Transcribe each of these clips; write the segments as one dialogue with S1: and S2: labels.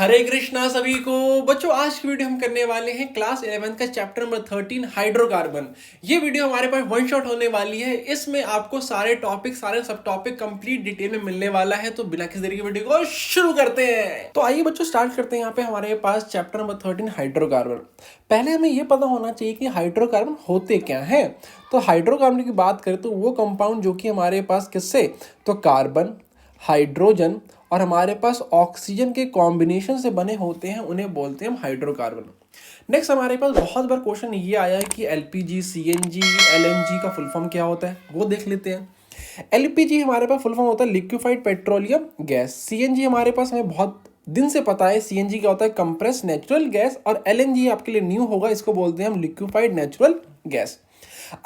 S1: हरे कृष्णा सभी को। बच्चों आज की वीडियो हम करने वाले हैं क्लास 11 का चैप्टर नंबर 13 हाइड्रोकार्बन। ये वीडियो हमारे पास वन शॉट होने वाली है। इसमें आपको सारे टॉपिक सारे सब टॉपिक कंप्लीट डिटेल में मिलने वाला है। तो बिना किसी देरी के वीडियो को शुरू करते हैं। तो आइए बच्चों स्टार्ट करते हैं। यहाँ पे हमारे पास चैप्टर नंबर 13 हाइड्रोकार्बन। पहले हमें ये पता होना चाहिए कि हाइड्रोकार्बन होते क्या हैं। तो हाइड्रोकार्बन की बात करें तो वो कंपाउंड जो कि हमारे पास किससे, तो कार्बन, हाइड्रोजन और हमारे पास ऑक्सीजन के कॉम्बिनेशन से बने होते हैं, उन्हें बोलते हैं हम हाइड्रोकार्बन। नेक्स्ट हमारे पास बहुत बार क्वेश्चन ये आया है कि एलपीजी, सीएनजी, एलएनजी का फुल फॉर्म क्या होता है, वो देख लेते हैं। एलपीजी हमारे पास फुल फॉर्म होता है लिक्विफाइड पेट्रोलियम गैस। सीएनजी हमारे पास हमें बहुत दिन से पता है, सीएनजी क्या होता है, कंप्रेस नेचुरल गैस। और एलएनजी आपके लिए न्यू होगा, इसको बोलते हैं हम लिक्विफाइड नेचुरल गैस।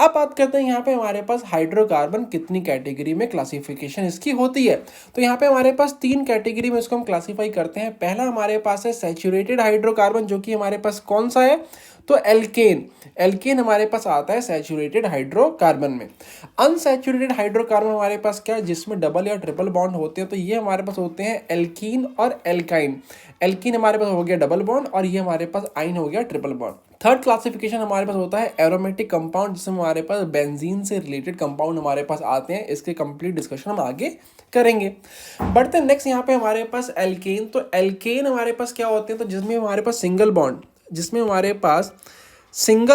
S1: अब बात करते हैं यहाँ पे हमारे पास हाइड्रोकार्बन कितनी कैटेगरी में क्लासिफिकेशन इसकी होती है। तो यहाँ पे हमारे पास 3 कैटेगरी में इसको हम क्लासिफाई करते हैं। पहला हमारे पास है सैचुरेटेड हाइड्रोकार्बन, जो कि हमारे पास कौन सा है, तो एल्केन। एल्केन हमारे पास आता है सैचुरेटेड हाइड्रोकार्बन में। अनसैचुरेटेड हाइड्रोकार्बन हमारे पास क्या है, जिसमें डबल या ट्रिपल बॉन्ड होते हैं, तो ये हमारे पास होते हैं एल्कीन और एल्काइन। एल्कीन हमारे पास हो गया डबल बॉन्ड और ये हमारे पास आइन हो गया ट्रिपल बॉन्ड। थर्ड क्लासिफिकेशन हमारे पास होता है एरोमेटिक कंपाउंड, जिसमें हमारे पास बेंजीन से रिलेटेड कंपाउंड हमारे पास आते हैं। इसके कंप्लीट डिस्कशन हम आगे करेंगे। बढ़ते हैं नेक्स्ट यहाँ पे हमारे पास एल्केन। तो एल्केन हमारे पास क्या होते हैं, तो जिसमें हमारे पास सिंगल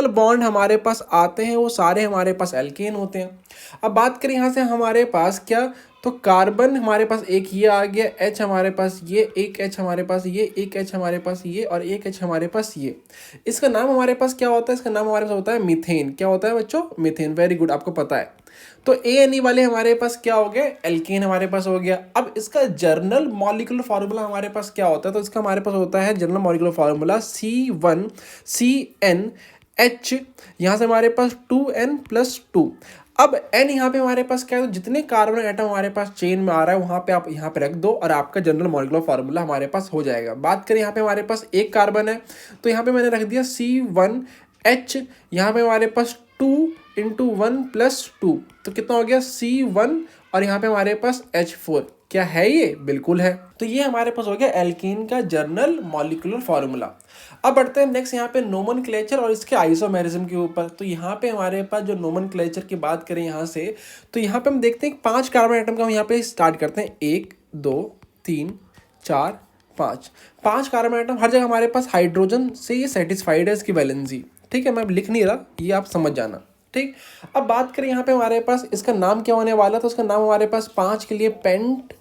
S1: बॉन्ड हमारे पास आते हैं, वो सारे हमारे पास एल्केन होते हैं। अब बात करें यहाँ से हमारे पास क्या, तो कार्बन हमारे पास एक ये आ गया, H हमारे पास ये, एक H हमारे पास ये, एक H हमारे पास ये और एक H हमारे पास ये। इसका नाम हमारे पास क्या होता है, इसका नाम हमारे पास होता है मीथेन। क्या होता है बच्चों, मीथेन। वेरी गुड, आपको पता है। तो ANE वाले हमारे पास क्या हो गए, एल्केन हमारे पास हो गया। अब इसका जर्नल मॉलिक्यूलर फार्मूला हमारे पास क्या होता है, तो इसका हमारे पास होता है जर्नल मॉलिक्यूलर फार्मूला C1CNH। यहाँ से हमारे पास 2N+2। अब N यहाँ पे हमारे पास क्या है, तो जितने कार्बन एटम हमारे पास चेन में आ रहा है वहाँ पे आप यहाँ पे रख दो और आपका जनरल मॉलिक्यूलर फार्मूला हमारे पास हो जाएगा। बात करें यहाँ पे हमारे पास एक कार्बन है, तो यहाँ पे मैंने रख दिया C1H। यहाँ पे हमारे पास 2 × 1+2, तो कितना हो गया C1 और यहाँ पे हमारे पास H4। क्या है ये, बिल्कुल है। तो ये हमारे पास हो गया एल्कीन का जर्नल मॉलिक्यूलर फार्मूला। अब बढ़ते हैं नेक्स्ट यहाँ पे नोमेनक्लेचर और इसके आइसोमेरिज्म के ऊपर। तो यहाँ पे हमारे पास जो नोमेनक्लेचर की बात करें यहाँ से, तो यहाँ पे हम देखते हैं 5 कार्बन एटम का हम यहाँ पे स्टार्ट करते हैं। 1 2 3 4 5 5 कार्बन एटम। हर जगह हमारे पास हाइड्रोजन से ये सेटिस्फाइड है इसकी वैलेंसी। ठीक है, मैं लिख नहीं रहा, ये आप समझ जाना। ठीक, अब बात करें यहाँ पे हमारे पास इसका नाम क्या होने वाला, तो इसका नाम हमारे पास 5 के लिए पेंट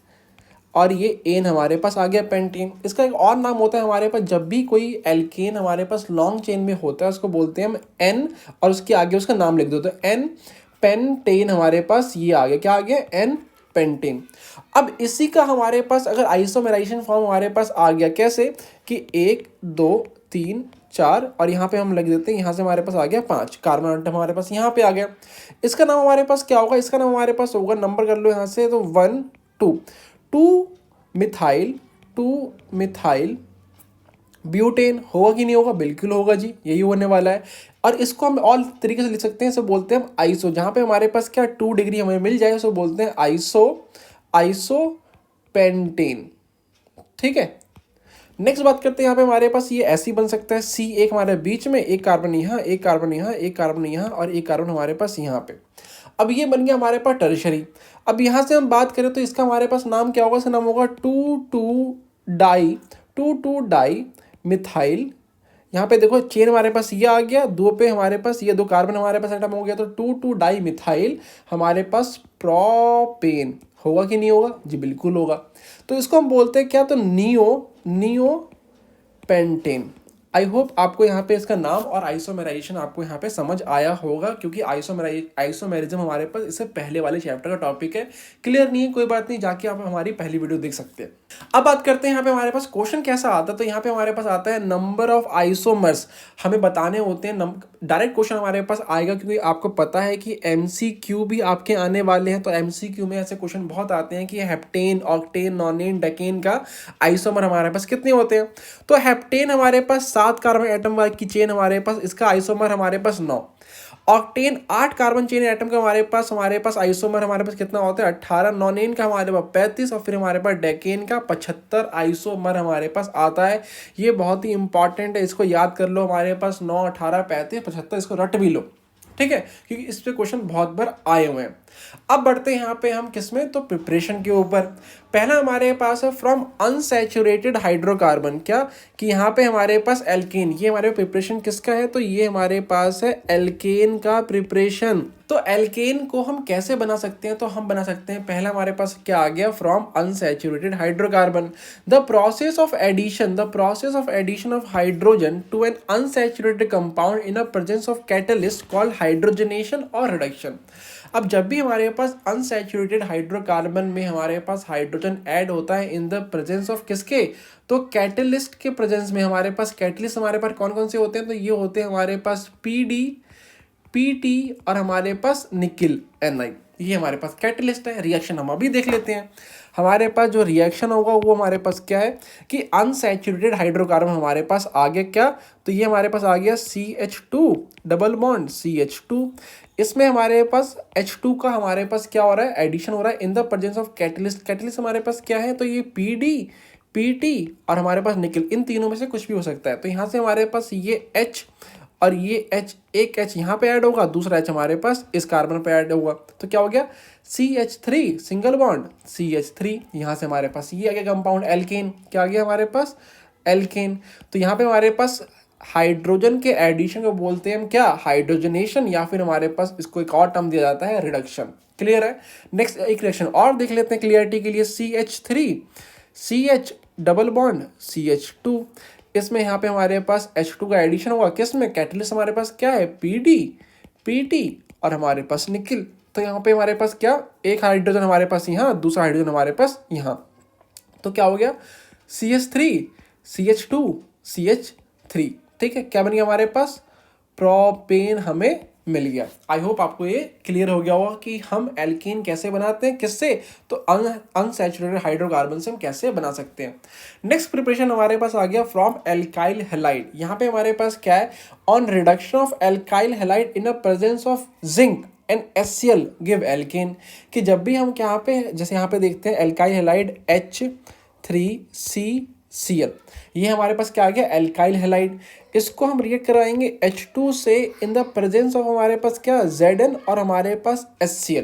S1: और ये एन हमारे पास आ गया पेंटेन। इसका एक और नाम होता है हमारे पास, जब भी कोई एल्केन हमारे पास लॉन्ग चेन में होता है उसको बोलते हैं हम एन और उसके आगे उसका नाम लिख दो, तो एन पेंटेन हमारे पास ये आ गया। क्या आ गया, एन पेंटेन। अब इसी का हमारे पास अगर आइसोमेराइजेशन फॉर्म हमारे पास आ गया, कैसे कि 1 2 3 4 और यहाँ पे हम लिख देते हैं, यहाँ से हमारे पास आ गया 5 कार्बन आइटम हमारे पास यहाँ पे आ गया। इसका नाम हमारे पास क्या होगा, इसका नाम हमारे पास होगा, नंबर कर लो यहाँ से, तो 1 2 मिथाइल ब्यूटेन। होगा कि नहीं होगा, बिल्कुल होगा जी, यही होने वाला है। और इसको हम और तरीके से लिख सकते हैं, इसे बोलते हैं हम आइसो। जहाँ पे हमारे पास क्या 2 डिग्री हमें मिल जाए उसको बोलते हैं आइसोपेंटेन। ठीक है, नेक्स्ट बात करते हैं यहाँ पे हमारे पास ये ऐसे ही बन सकता है, C एक हमारे बीच में, एक कार्बन यहाँ, एक कार्बन यहाँ, एक कार्बन यहाँ और एक कार्बन हमारे पास यहाँ पे। अब ये बन गया हमारे पास टर्शरी। अब यहाँ से हम बात करें तो इसका हमारे पास नाम क्या होगा, इसका नाम होगा 2,2 डाई मिथाइल। यहाँ पे देखो चेन हमारे पास ये आ गया, 2 पे हमारे पास ये 2 कार्बन हमारे पास एटम हो गया, तो 2,2 डाई मिथाइल हमारे पास प्रोपेन। होगा कि नहीं होगा जी, बिल्कुल होगा। तो इसको हम बोलते हैं क्या, तो नियो पेंटेन। आई होप आपको यहाँ पे इसका नाम और आइसोमेराइजेशन आपको यहाँ पे समझ आया होगा, क्योंकि आइसोमेरिज्म हमारे पास इससे पहले वाले चैप्टर का टॉपिक है। क्लियर नहीं है, कोई बात नहीं, जाके आप हमारी पहली वीडियो देख सकते हैं। अब बात करते हैं यहाँ पे हमारे पास क्वेश्चन कैसा आता है। तो यहाँ पे हमारे पास आता है नंबर ऑफ आइसोमर्स, हमें बताने होते हैं। डायरेक्ट क्वेश्चन हमारे पास आएगा, क्योंकि आपको पता है कि MCQ भी आपके आने वाले हैं। तो MCQ में ऐसे क्वेश्चन बहुत आते हैं कि हेप्टेन, ऑक्टेन, नॉनेन, डेकेन का आइसोमर हमारे पास कितने होते हैं। तो हेप्टेन हमारे पास 7 कार्बन एटम की चेन हमारे पास, इसका आइसोमर हमारे पास 9। ऑक्टेन 8 कार्बन चेन एटम का हमारे पास आइसोमर हमारे पास कितना होता है 18, नॉनेन का हमारे पास 35 और फिर हमारे पास डेकेन का 75 आइसोमर हमारे पास आता है। ये बहुत ही इंपॉर्टेंट है, इसको याद कर लो। हमारे पास 9, 18, 35, 75 इसको रट भी लो, ठीक है, क्योंकि इस पे क्वेश्चन बहुत बार आए हुए हैं। अब बढ़ते हैं यहाँ पे हम किसमें, तो प्रिपरेशन के ऊपर। पहला हमारे पास है फ्रॉम अनसैचुरेटेड हाइड्रोकार्बन, क्या कि यहाँ पे हमारे पास एल्केन, ये हमारे प्रिपरेशन किसका है, तो ये हमारे पास है एल्केन का प्रिपरेशन। तो एल्केन को हम कैसे बना सकते हैं, तो हम बना सकते हैं, पहला हमारे पास क्या आ गया, from unsaturated hydrocarbon the process of addition of hydrogen to an unsaturated compound in a presence of catalyst called hydrogenation और रिडक्शन। अब जब भी हमारे पास अनसैचुरेटेड हाइड्रोकार्बन में हमारे पास हाइड्रोजन ऐड होता है इन द प्रेजेंस ऑफ किसके, तो कैटलिस्ट के प्रेजेंस में। हमारे पास कैटलिस्ट हमारे पास कौन कौन से होते हैं, तो ये होते हैं हमारे पास पीडी, पीटी और हमारे पास निकिल Ni, ये हमारे पास कैटलिस्ट है। रिएक्शन हम अभी देख लेते हैं। हमारे पास जो रिएक्शन होगा वो हमारे पास क्या है कि अनसैचुरेटेड हाइड्रोकार्बन हमारे पास आ गया क्या, तो ये हमारे पास आ गया CH2 डबल बॉन्ड CH2। इसमें हमारे पास H2 का हमारे पास क्या हो रहा है, एडिशन हो रहा है इन the presence of catalyst. Catalyst हमारे पास क्या है, तो ये PD, PT और हमारे पास निकिल, इन तीनों में से कुछ भी हो सकता है। तो यहाँ से हमारे पास ये H और ये H, एक H यहाँ पे ऐड होगा, दूसरा H हमारे पास इस कार्बन पे ऐड होगा, तो क्या हो गया CH3 सिंगल बॉन्ड CH3। यहाँ से हमारे पास ये आ गया कंपाउंड एल्केन, क्या आ गया हमारे पास एल्केन। तो यहाँ पे हमारे पास हाइड्रोजन के एडिशन को बोलते हैं हम क्या, हाइड्रोजनेशन, या फिर हमारे पास इसको एक और टर्म दिया जाता है रिडक्शन। क्लियर है। नेक्स्ट एक रिएक्शन और देख लेते हैं क्लियरिटी के लिए, CH3 CH double bond CH2। इसमें यहाँ पे हमारे पास H2 का एडिशन होगा, किसमें, कैटलिस्ट हमारे पास क्या है PD, PT और हमारे पास निकिल। तो यहाँ पे हमारे पास क्या, एक हाइड्रोजन हमारे पास यहाँ, दूसरा हाइड्रोजन हमारे पास यहाँ, तो क्या हो गया CH3 CH2 CH3। ठीक है, क्या बन गया हमारे पास, प्रोपेन हमें मिल गया। आई होप आपको ये क्लियर हो गया होगा कि हम एल्कीन कैसे बनाते हैं, किससे, तो अनसैचुरेटेड हाइड्रोकार्बन से हम कैसे बना सकते हैं। नेक्स्ट प्रिपरेशन हमारे पास आ गया फ्रॉम एल्काइल हैलाइड। यहाँ पे हमारे पास क्या है, on reduction of alkyl halide in a presence of zinc and HCl give alkane. कि जब भी हम यहाँ पे, जैसे यहाँ पे देखते हैं एल्काइल हैलाइड H3CCl, ये हमारे पास क्या आ गया, एल्काइल हैलाइड। इसको हम रिएक्ट कराएंगे H2 से इन द प्रेजेंस ऑफ हमारे पास क्या, Zn और हमारे पास HCl।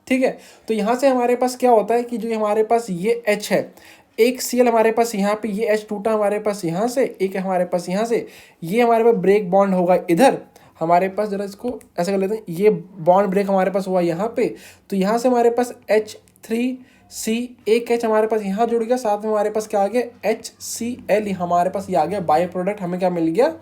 S1: ठीक है, तो यहाँ से हमारे पास क्या होता है कि जो हमारे पास ये H है, एक Cl हमारे पास यहाँ पे, ये H टूटा हमारे पास यहाँ से, एक हमारे पास यहाँ से, ये हमारे पास ब्रेक बॉन्ड होगा इधर हमारे पास, जरा इसको ऐसे कर लेते हैं, ये बॉन्ड ब्रेक हमारे पास हुआ यहाँ पे, तो यहाँ से हमारे पास H3C, एक H हमारे पास यहाँ जुड़ गया, साथ में हमारे पास क्या आ गया HCl, हमारे पास ये आ गया बाय प्रोडक्ट। हमें क्या मिल गया,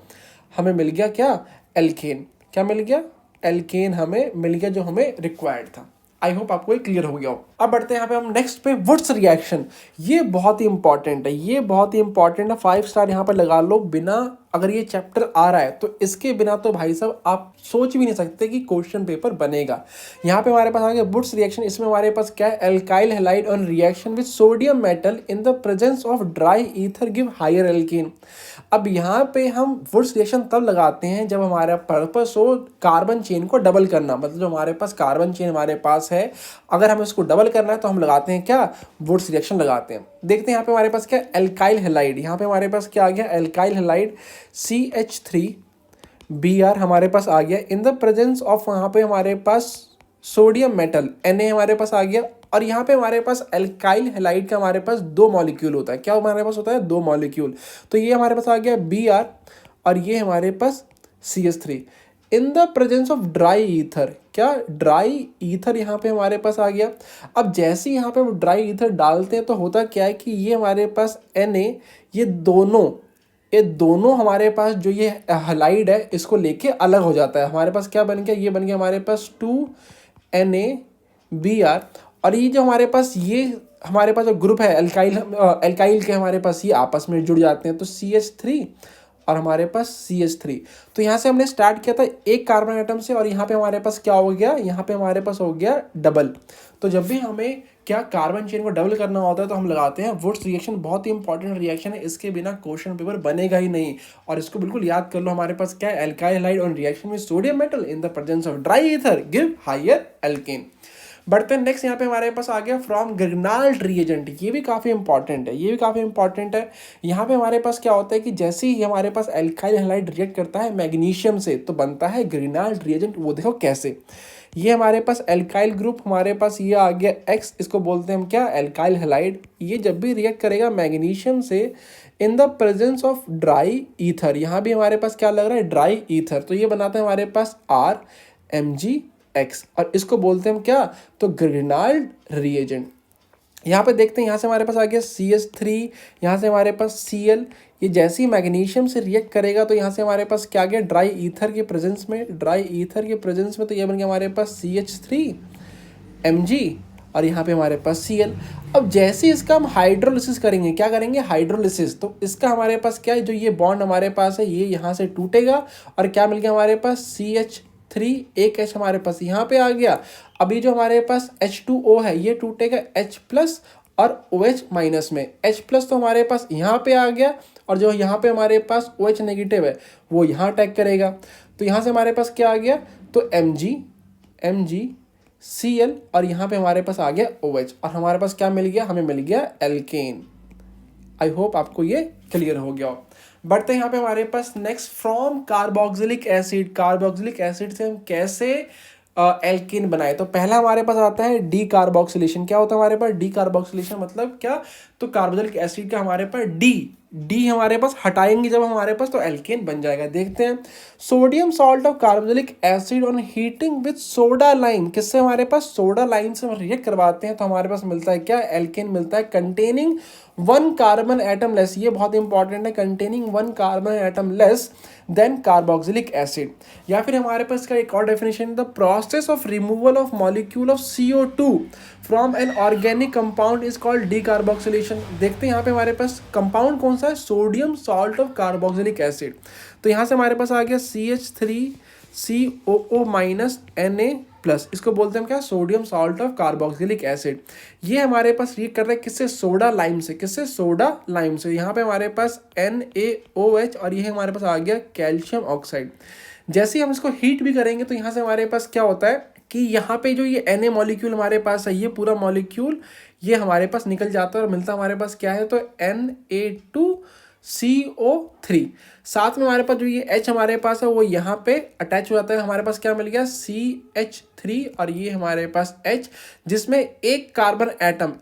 S1: हमें मिल गया क्या, एल्केन। क्या मिल गया, एल्केन हमें मिल गया जो हमें रिक्वायर्ड था। आई होप आपको ये क्लियर हो गया हो। अब बढ़ते हैं यहाँ पे हम नेक्स्ट पे, वुड्स रिएक्शन। ये बहुत ही इंपॉर्टेंट है, ये बहुत ही इंपॉर्टेंट है, 5 स्टार यहाँ पे लगा लो। बिना, अगर ये चैप्टर आ रहा है तो इसके बिना तो भाई साहब आप सोच भी नहीं सकते कि क्वेश्चन पेपर बनेगा। यहाँ पे हमारे पास आ गया वुड्स रिएक्शन। इसमें हमारे पास क्या है, alkyl halide on reaction with sodium metal in the presence of dry ether give higher alkane. अब यहाँ पे हम वुड्स रिएक्शन तब लगाते हैं जब हमारा पर्पस हो कार्बन चेन को डबल करना, मतलब जो हमारे पास कार्बन चेन हमारे पास है, अगर हमें उसको डबल करना है तो हम लगाते हैं क्या, वुड्स रिएक्शन लगाते हैं। देखते हैं यहाँ पे हमारे पास क्या, एल्काइल हैलाइड। यहाँ पे हमारे पास क्या आ गया, एल्काइल हैलाइड CH3Br हमारे पास आ गया इन द प्रेजेंस ऑफ, यहाँ पे हमारे पास सोडियम मेटल Na हमारे पास आ गया। और यहाँ पे हमारे पास एल्काइल हैलाइड का हमारे पास 2 मॉलिक्यूल होता है। क्या हमारे पास होता है, 2 मॉलिक्यूल। तो ये हमारे पास आ गया Br और ये हमारे पास CH3 in the presence of dry ether. क्या, ड्राई ईथर यहाँ पे हमारे पास आ गया। अब जैसे यहाँ पे वो ड्राई ईथर डालते हैं तो होता क्या है कि ये हमारे पास Na, ये दोनों हमारे पास जो ये हैलाइड है इसको लेके अलग हो जाता है। हमारे पास क्या बन गया, ये बन गया हमारे पास 2NaBr। और ये जो हमारे पास, ये हमारे पास जो ग्रुप है एल्काइल के, हमारे पास ये आपस में जुड़ जाते हैं, तो CH3 और हमारे पास CH3। तो यहाँ से हमने स्टार्ट किया था एक कार्बन एटम से और यहाँ पे हमारे पास क्या हो गया, यहाँ पे हमारे पास हो गया डबल। तो जब भी हमें क्या कार्बन चेन को डबल करना होता है तो हम लगाते हैं वुड्स रिएक्शन। बहुत ही इंपॉर्टेंट रिएक्शन है, इसके बिना क्वेश्चन पेपर बनेगा ही नहीं। और इसको बिल्कुल याद कर लो, हमारे पास क्या है, alkyl halide on reaction with sodium metal in the presence of dry ether give higher alkane. बढ़ते हैं नेक्स्ट, यहाँ पे हमारे पास आ गया फ्रॉम ग्रिग्नाल्ड रिएजेंट। ये भी काफ़ी इंपॉर्टेंट है, ये भी काफ़ी इंपॉर्टेंट है। यहाँ पे हमारे पास क्या होता है कि जैसे ही हमारे पास एल्काइल हैलाइड रिएक्ट करता है मैग्नीशियम से तो बनता है ग्रिग्नाल्ड रिएजेंट। वो देखो कैसे, ये हमारे पास एल्काइल ग्रुप, हमारे पास ये आ गया X, इसको बोलते हैं हम क्या, एल्काइल हैलाइड। ये जब भी रिएक्ट करेगा मैग्नीशियम से in the presence of dry ether, यहाँ भी हमारे पास क्या लग रहा है, ड्राई ईथर, तो ये बनाता है हमारे पास RMgX और इसको बोलते हैं हम क्या, तो ग्रिग्नाल्ड रिएजेंट। यहाँ पे देखते हैं, यहाँ से हमारे पास आ गया CH3, यहाँ से हमारे पास Cl। ये जैसे ही मैग्नीशियम से रिएक्ट करेगा तो यहाँ से हमारे पास क्या गया, ड्राई ईथर के प्रेजेंस में, ड्राई ईथर के प्रेजेंस में तो ये बन गया हमारे पास CH3Mg और यहाँ पे हमारे पास Cl। अब जैसे इसका हम हाइड्रोलिसिस करेंगे, क्या करेंगे, हाइड्रोलिसिस, तो इसका हमारे पास क्या है, जो ये बॉन्ड हमारे पास है ये यहाँ से टूटेगा और क्या मिल गया हमारे पास CH3, एक H हमारे पास यहाँ पे आ गया। अभी जो हमारे पास H2O है ये टूटेगा H+ और OH माइनस में। H+ तो हमारे पास यहाँ पे आ गया और जो यहाँ पे हमारे पास OH नेगेटिव है वो यहाँ अटैक करेगा। तो यहाँ से हमारे पास क्या आ गया, तो MgCl और यहाँ पे हमारे पास आ गया OH और हमारे पास क्या मिल गया, हमें मिल गया एल्केन। आई होप आपको ये क्लियर हो गया हो। बढ़ते हैं यहाँ पे हमारे पास next, from carboxylic acid. Carboxylic acid से हम कैसे एल्केन बनाए, तो पहला हमारे पास आता है डी कार्बोक्सिलेशन। क्या होता है हमारे पास डी कार्बोक्सिलेशन, मतलब क्या, तो कार्बोक्सिलिक एसिड का हमारे पास डी हमारे पास हटाएंगे जब हमारे पास तो एल्केन बन जाएगा। देखते हैं, sodium salt of carboxylic acid on heating with soda lime, किससे हमारे पास सोडा लाइम से हम रिएक्ट करवाते हैं तो हमारे पास मिलता है क्या, एल्केन मिलता है कंटेनिंग 1 कार्बन एटम लेस। ये बहुत इंपॉर्टेंट है, containing 1 carbon atom less than carboxylic acid. या फिर हमारे पास का एक और definition, the process of removal of molecule of CO2 from an organic compound is called D carboxylation. देखते हैं यहाँ पे हमारे पास कंपाउंड कौन सा है, sodium salt of carboxylic acid. तो यहाँ से हमारे पास आ गया CH3COO Na+, इसको बोलते हैं क्या, sodium salt of carboxylic acid. ये हमारे पास रिएक्ट कर रहा है किससे, सोडा लाइम से, किससे, सोडा लाइम से। यहाँ पे हमारे पास NaOH और ये हमारे पास आ गया कैल्शियम ऑक्साइड। जैसे ही हम इसको हीट भी करेंगे तो यहाँ से हमारे पास क्या होता है कि यहाँ पे जो ये Na मॉलिक्यूल हमारे पास है, ये पूरा मॉलिक्यूल ये हमारे पास निकल जाता है और मिलता हमारे पास क्या है, तो Na2CO3। साथ में हमारे पास जो ये H हमारे पास है वो यहाँ पे अटैच हो जाता है, हमारे पास क्या मिल गया, CH3 और ये हमारे पास H, जिसमें एक कार्बन एटम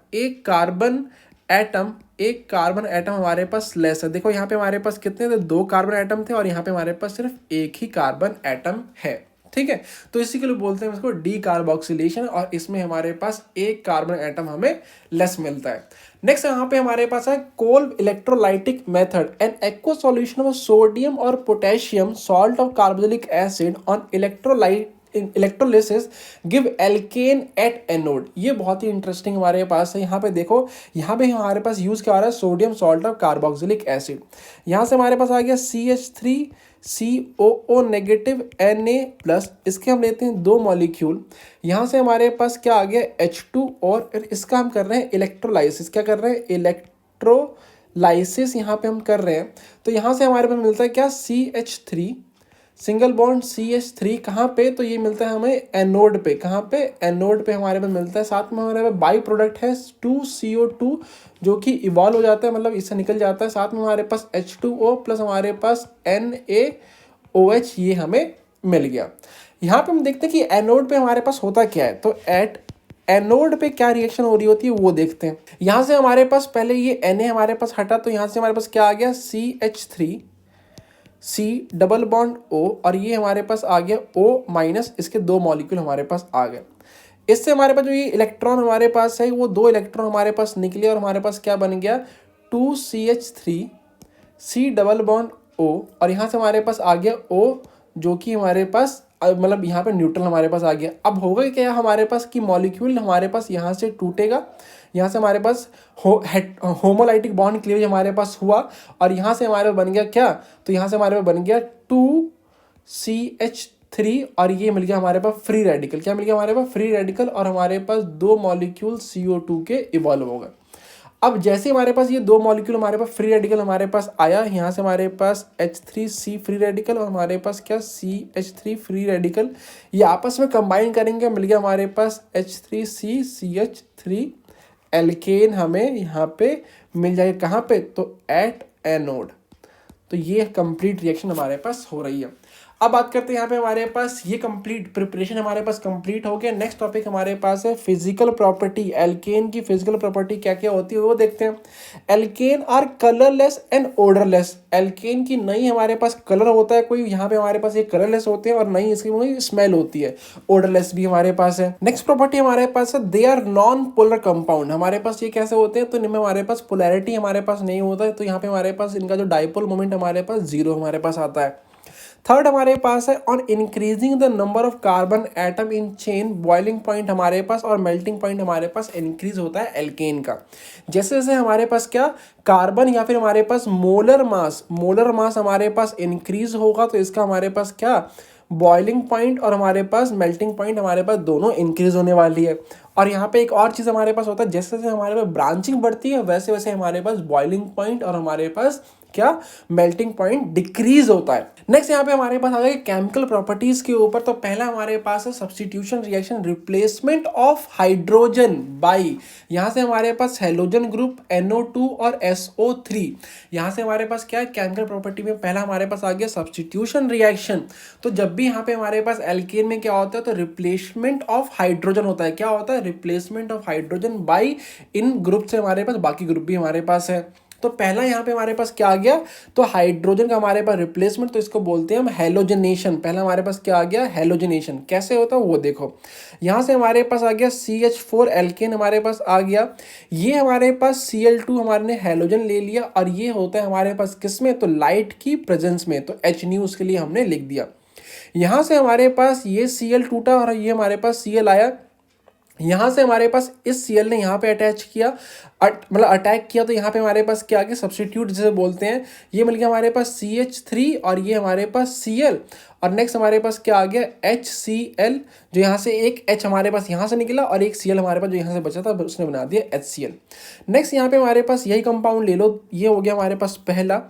S1: हमारे पास लेस है। देखो यहाँ पे हमारे पास कितने थे, 2 कार्बन एटम थे और यहाँ पे हमारे पास सिर्फ एक ही कार्बन एटम है। ठीक है, तो इसी के लिए बोलते हैं इसको डी कार्बोक्सिलेशन और इसमें हमारे पास एक कार्बन एटम हमें लेस मिलता है। नेक्स्ट यहाँ पे हमारे पास है Kolbe electrolytic method, an aqua solution of sodium और potassium salt of carboxylic acid on electrolysis give alkane at anode. ये बहुत ही इंटरेस्टिंग हमारे पास है। यहाँ पे देखो, यहाँ पे हमारे पास यूज क्या आ रहा है, sodium salt of carboxylic acid. यहाँ से हमारे पास आ गया CH3COO नेगेटिव Na+, इसके हम लेते हैं 2 मॉलिक्यूल। यहाँ से हमारे पास क्या आ गया, H2 और इसका हम कर रहे हैं इलेक्ट्रोलाइसिस। क्या कर रहे हैं, इलेक्ट्रोलाइसिस यहाँ पे हम कर रहे हैं। तो यहाँ से हमारे पास मिलता है क्या, CH3 सिंगल बॉन्ड CH3 कहाँ पे, तो ये मिलता है हमें एनोड पे। कहाँ पे, एनोड पे हमारे पास मिलता है। साथ में हमारे पास बाई प्रोडक्ट है 2CO2 जो कि इवॉल्व हो जाता है, मतलब इससे निकल जाता है। साथ में हमारे पास H2O प्लस हमारे पास NaOH, ये हमें मिल गया। यहाँ पे हम देखते हैं कि एनोड पे हमारे पास होता क्या है, तो एट एनोड पे क्या रिएक्शन हो रही होती है वो देखते हैं। यहाँ से हमारे पास पहले ये Na हमारे पास हटा, तो यहाँ से हमारे पास क्या आ गया, CH3 C double bond O और ये हमारे पास आ गया O-, इसके 2 मॉलिक्यूल हमारे पास आ गए। इससे हमारे पास जो ये इलेक्ट्रॉन हमारे पास है वो 2 इलेक्ट्रॉन हमारे पास निकले और हमारे पास क्या बन गया, 2CH3 C double bond O और यहाँ से हमारे पास आ गया O जो कि हमारे पास मतलब यहाँ पे न्यूट्रल हमारे पास आ गया। अब होगा क्या हमारे पास कि मॉलिक्यूल हमारे पास यहाँ से टूटेगा, यहाँ से हमारे पास होमोलाइटिक बॉन्ड क्लीवेज हमारे पास हुआ, और यहाँ से हमारे पास बन गया क्या, तो यहाँ से हमारे पास बन गया 2CH3, और ये मिल गया हमारे पास फ्री रेडिकल। क्या मिल गया हमारे पास, फ्री रेडिकल, और हमारे पास 2 मॉलिक्यूल CO2 के इवॉल्व हो गए। अब जैसे हमारे पास ये 2 मॉलिक्यूल हमारे पास फ्री रेडिकल हमारे पास आया, यहाँ से हमारे पास H3C फ्री रेडिकल और हमारे पास क्या CH3 फ्री रेडिकल, ये आपस में कंबाइन करेंगे, मिल गया हमारे पास H3CCH3 एल्केन हमें यहाँ पे मिल जाएगा। कहाँ पे, तो एट एनोड। तो ये कंप्लीट रिएक्शन हमारे पास हो रही है। अब बात करते हैं यहाँ पे हमारे पास ये कंप्लीट प्रिपरेशन हमारे पास कंप्लीट हो गया। नेक्स्ट टॉपिक हमारे पास है फिजिकल प्रॉपर्टी। एल्केन की फिजिकल प्रॉपर्टी क्या क्या होती है वो देखते हैं। Alkane are colourless and odourless. Alkane की नहीं हमारे पास कलर होता है कोई, यहाँ पे हमारे पास ये कलरलेस होते हैं, और नहीं इसकी वही स्मेल होती है, ओडरलेस भी हमारे पास है। नेक्स्ट प्रॉपर्टी हमारे पास है they are non polar compound. हमारे पास ये कैसे होते हैं, तो इनमें हमारे पास पोलैरिटी हमारे पास नहीं होता है, तो यहाँ पे हमारे पास इनका जो डाइपोल मोमेंट हमारे पास 0 हमारे पास आता है। थर्ड हमारे पास है on increasing the number of carbon atom in chain, boiling point हमारे पास और मेल्टिंग पॉइंट हमारे पास इंक्रीज होता है एल्केन का। जैसे जैसे हमारे पास क्या कार्बन या फिर हमारे पास मोलर मास हमारे पास इंक्रीज होगा, तो इसका हमारे पास क्या बॉइलिंग पॉइंट और हमारे पास मेल्टिंग पॉइंट हमारे पास दोनों इंक्रीज होने वाली है। और यहाँ पे एक और चीज़ हमारे पास होता है, जैसे जैसे हमारे पास ब्रांचिंग बढ़ती है वैसे वैसे हमारे पास बॉइलिंग पॉइंट और हमारे पास क्या मेल्टिंग पॉइंट डिक्रीज होता है। नेक्स्ट यहाँ पे हमारे पास आ गया केमिकल प्रॉपर्टीज के ऊपर। तो पहला हमारे पास है substitution reaction, replacement of hydrogen by, यहाँ से हमारे पास हेलोजन ग्रुप NO2 और SO3। यहाँ से हमारे पास क्या है केमिकल प्रॉपर्टी में पहला हमारे पास आ गया सब्स्टिट्यूशन रिएक्शन। तो जब भी यहाँ पे हमारे पास एल्केन में क्या होता है, तो रिप्लेसमेंट ऑफ हाइड्रोजन होता है। क्या होता है, replacement of hydrogen by in group से हमारे पास बाकी ग्रुप भी हमारे पास है। तो पहला यहाँ पे हमारे पास क्या आ गया, तो हाइड्रोजन का हमारे पास रिप्लेसमेंट, तो इसको बोलते हैं हम हेलोजनेशन। पहला हमारे पास क्या आ गया, हेलोजनेशन। कैसे होता है वो देखो, यहाँ से हमारे पास आ गया CH4 एल्केन हमारे पास आ गया, ये हमारे पास Cl2 हमारे ने हेलोजन ले लिया, और ये होता है हमारे पास किसमें, तो लाइट की प्रेजेंस में, तो H न्यू उसके लिए हमने लिख दिया। यहाँ से हमारे पास ये Cl टूटा और ये हमारे पास Cl आया, यहाँ से हमारे पास इस Cl ने यहाँ पे अटैच किया, मतलब अटैक किया, तो यहाँ पे हमारे पास क्या आ गया सब्स्टिट्यूट जिसे बोलते हैं, ये मिल गया हमारे पास CH3 और ये हमारे पास Cl, और नेक्स्ट हमारे पास क्या आ गया HCl, जो यहाँ से एक H हमारे पास यहाँ से निकला और एक Cl हमारे पास जो यहाँ से बचा था उसने बना दिया HCl। नेक्स्ट यहाँ पे हमारे पास यही कंपाउंड ले लो, ये हो गया हमारे पास पहला।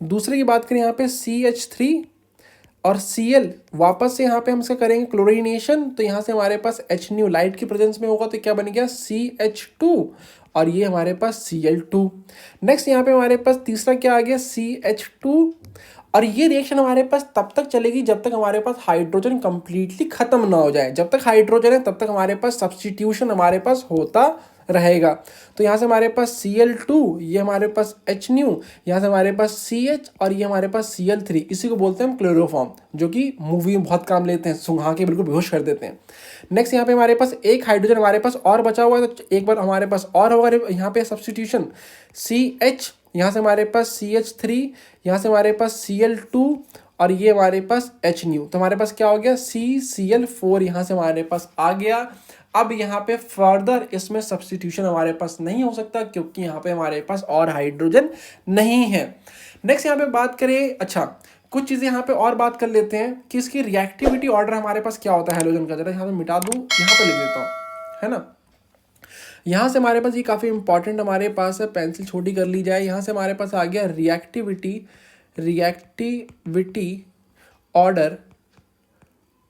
S1: दूसरे की बात करें यहाँ पे CH3 और Cl, वापस से यहाँ पे हम इसका करेंगे क्लोरीनेशन, तो यहाँ से हमारे पास H न्यू लाइट की प्रेजेंस में होगा, तो क्या बन गया CH2 और ये हमारे पास Cl2। नेक्स्ट यहाँ पे हमारे पास तीसरा क्या आ गया CH2, और ये रिएक्शन हमारे पास तब तक चलेगी जब तक हमारे पास हाइड्रोजन कंप्लीटली खत्म ना हो जाए। जब तक हाइड्रोजन है तब तक हमारे पास सब्स्टिट्यूशन हमारे पास होता रहेगा। तो यहाँ से हमारे पास Cl2, ये हमारे पास H न्यू, यहाँ से हमारे पास CH और ये हमारे पास Cl3, इसी को बोलते हैं हम क्लोरोफॉर्म, जो कि मूवी में बहुत काम लेते हैं, सुंघा के बिल्कुल बेहोश कर देते हैं। नेक्स्ट यहाँ पे हमारे पास एक हाइड्रोजन हमारे पास और बचा हुआ है, तो एक बार हमारे पास और होगा यहाँ पे सब्स्टिट्यूशन CH, यहाँ से हमारे पास CH3, यहाँ से हमारे पास Cl2 और ये हमारे पास H न्यू, तो हमारे पास क्या हो गया CCl4 यहाँ से हमारे पास आ गया। अब यहाँ पे फर्दर इसमें सब्स्टिट्यूशन हमारे पास नहीं हो सकता क्योंकि यहाँ पे हमारे पास और हाइड्रोजन नहीं है। नेक्स्ट यहाँ पे बात करें, अच्छा कुछ चीज़ें यहाँ पे और बात कर लेते हैं कि इसकी रिएक्टिविटी ऑर्डर हमारे पास क्या होता है हेलोजन का। जरा यहाँ पे मिटा दूँ, यहाँ पे लिख देता हूँ, है ना। यहाँ से हमारे पास ये काफ़ी इंपॉर्टेंट हमारे पास है, पेंसिल छोटी कर ली जाए। यहाँ से हमारे पास आ गया रिएक्टिविटी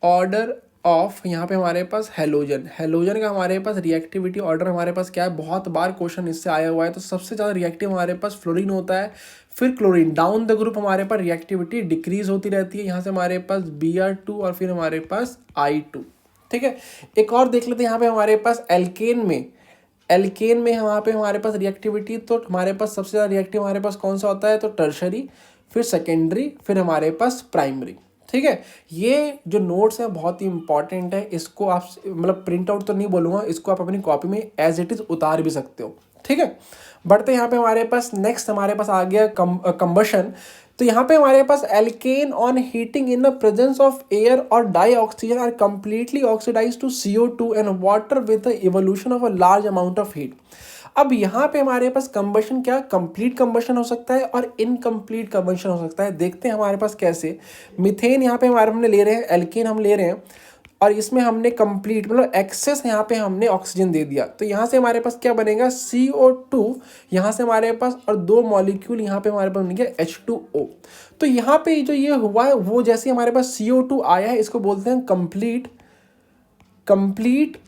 S1: ऑर्डर ऑफ, यहाँ पे हमारे पास हेलोजन का हमारे पास रिएक्टिविटी ऑर्डर हमारे पास क्या है, बहुत बार क्वेश्चन इससे आया हुआ है। तो सबसे ज़्यादा रिएक्टिव हमारे पास फ्लोरीन होता है, फिर क्लोरीन, डाउन द ग्रुप हमारे पास रिएक्टिविटी डिक्रीज होती रहती है। यहाँ से हमारे पास Br2 और फिर हमारे पास I2, ठीक है। एक और देख लेते हैं यहाँ पे हमारे पास एल्केन में यहाँ पे हमारे पास रिएक्टिविटी, तो हमारे पास सबसे ज़्यादा रिएक्टिव हमारे पास कौन सा होता है, तो टर्शरी, फिर सेकेंडरी, फिर हमारे पास प्राइमरी, ठीक है। ये जो नोट्स है बहुत ही इंपॉर्टेंट है, इसको आप मतलब प्रिंट आउट तो नहीं बोलूँगा, इसको आप अपनी कॉपी में एज इट इज़ उतार भी सकते हो, ठीक है। बढ़ते यहाँ पे हमारे पास नेक्स्ट हमारे पास आ गया कंबशन। तो यहाँ पे हमारे पास alkane on heating in the presence of air और dioxygen are completely oxidise to CO2 and water with the evolution of a large amount of heat. अब यहाँ पे हमारे पास कंबशन क्या कंप्लीट कंबशन हो सकता है और इनकम्प्लीट कंबशन हो सकता है। देखते हैं हमारे पास कैसे। मीथेन यहाँ पे हमारे हमने ले रहे हैं, एल्केन हम ले रहे हैं और इसमें हमने कंप्लीट मतलब एक्सेस यहाँ पे हमने ऑक्सीजन दे दिया। तो यहाँ से हमारे पास क्या बनेगा CO2 यहाँ से हमारे पास और दो मॉलिक्यूल यहाँ पे हमारे पास बन गया H2O। तो यहाँ पे जो ये हुआ है वो जैसे हमारे पास CO2 आया है इसको बोलते हैं कंप्लीट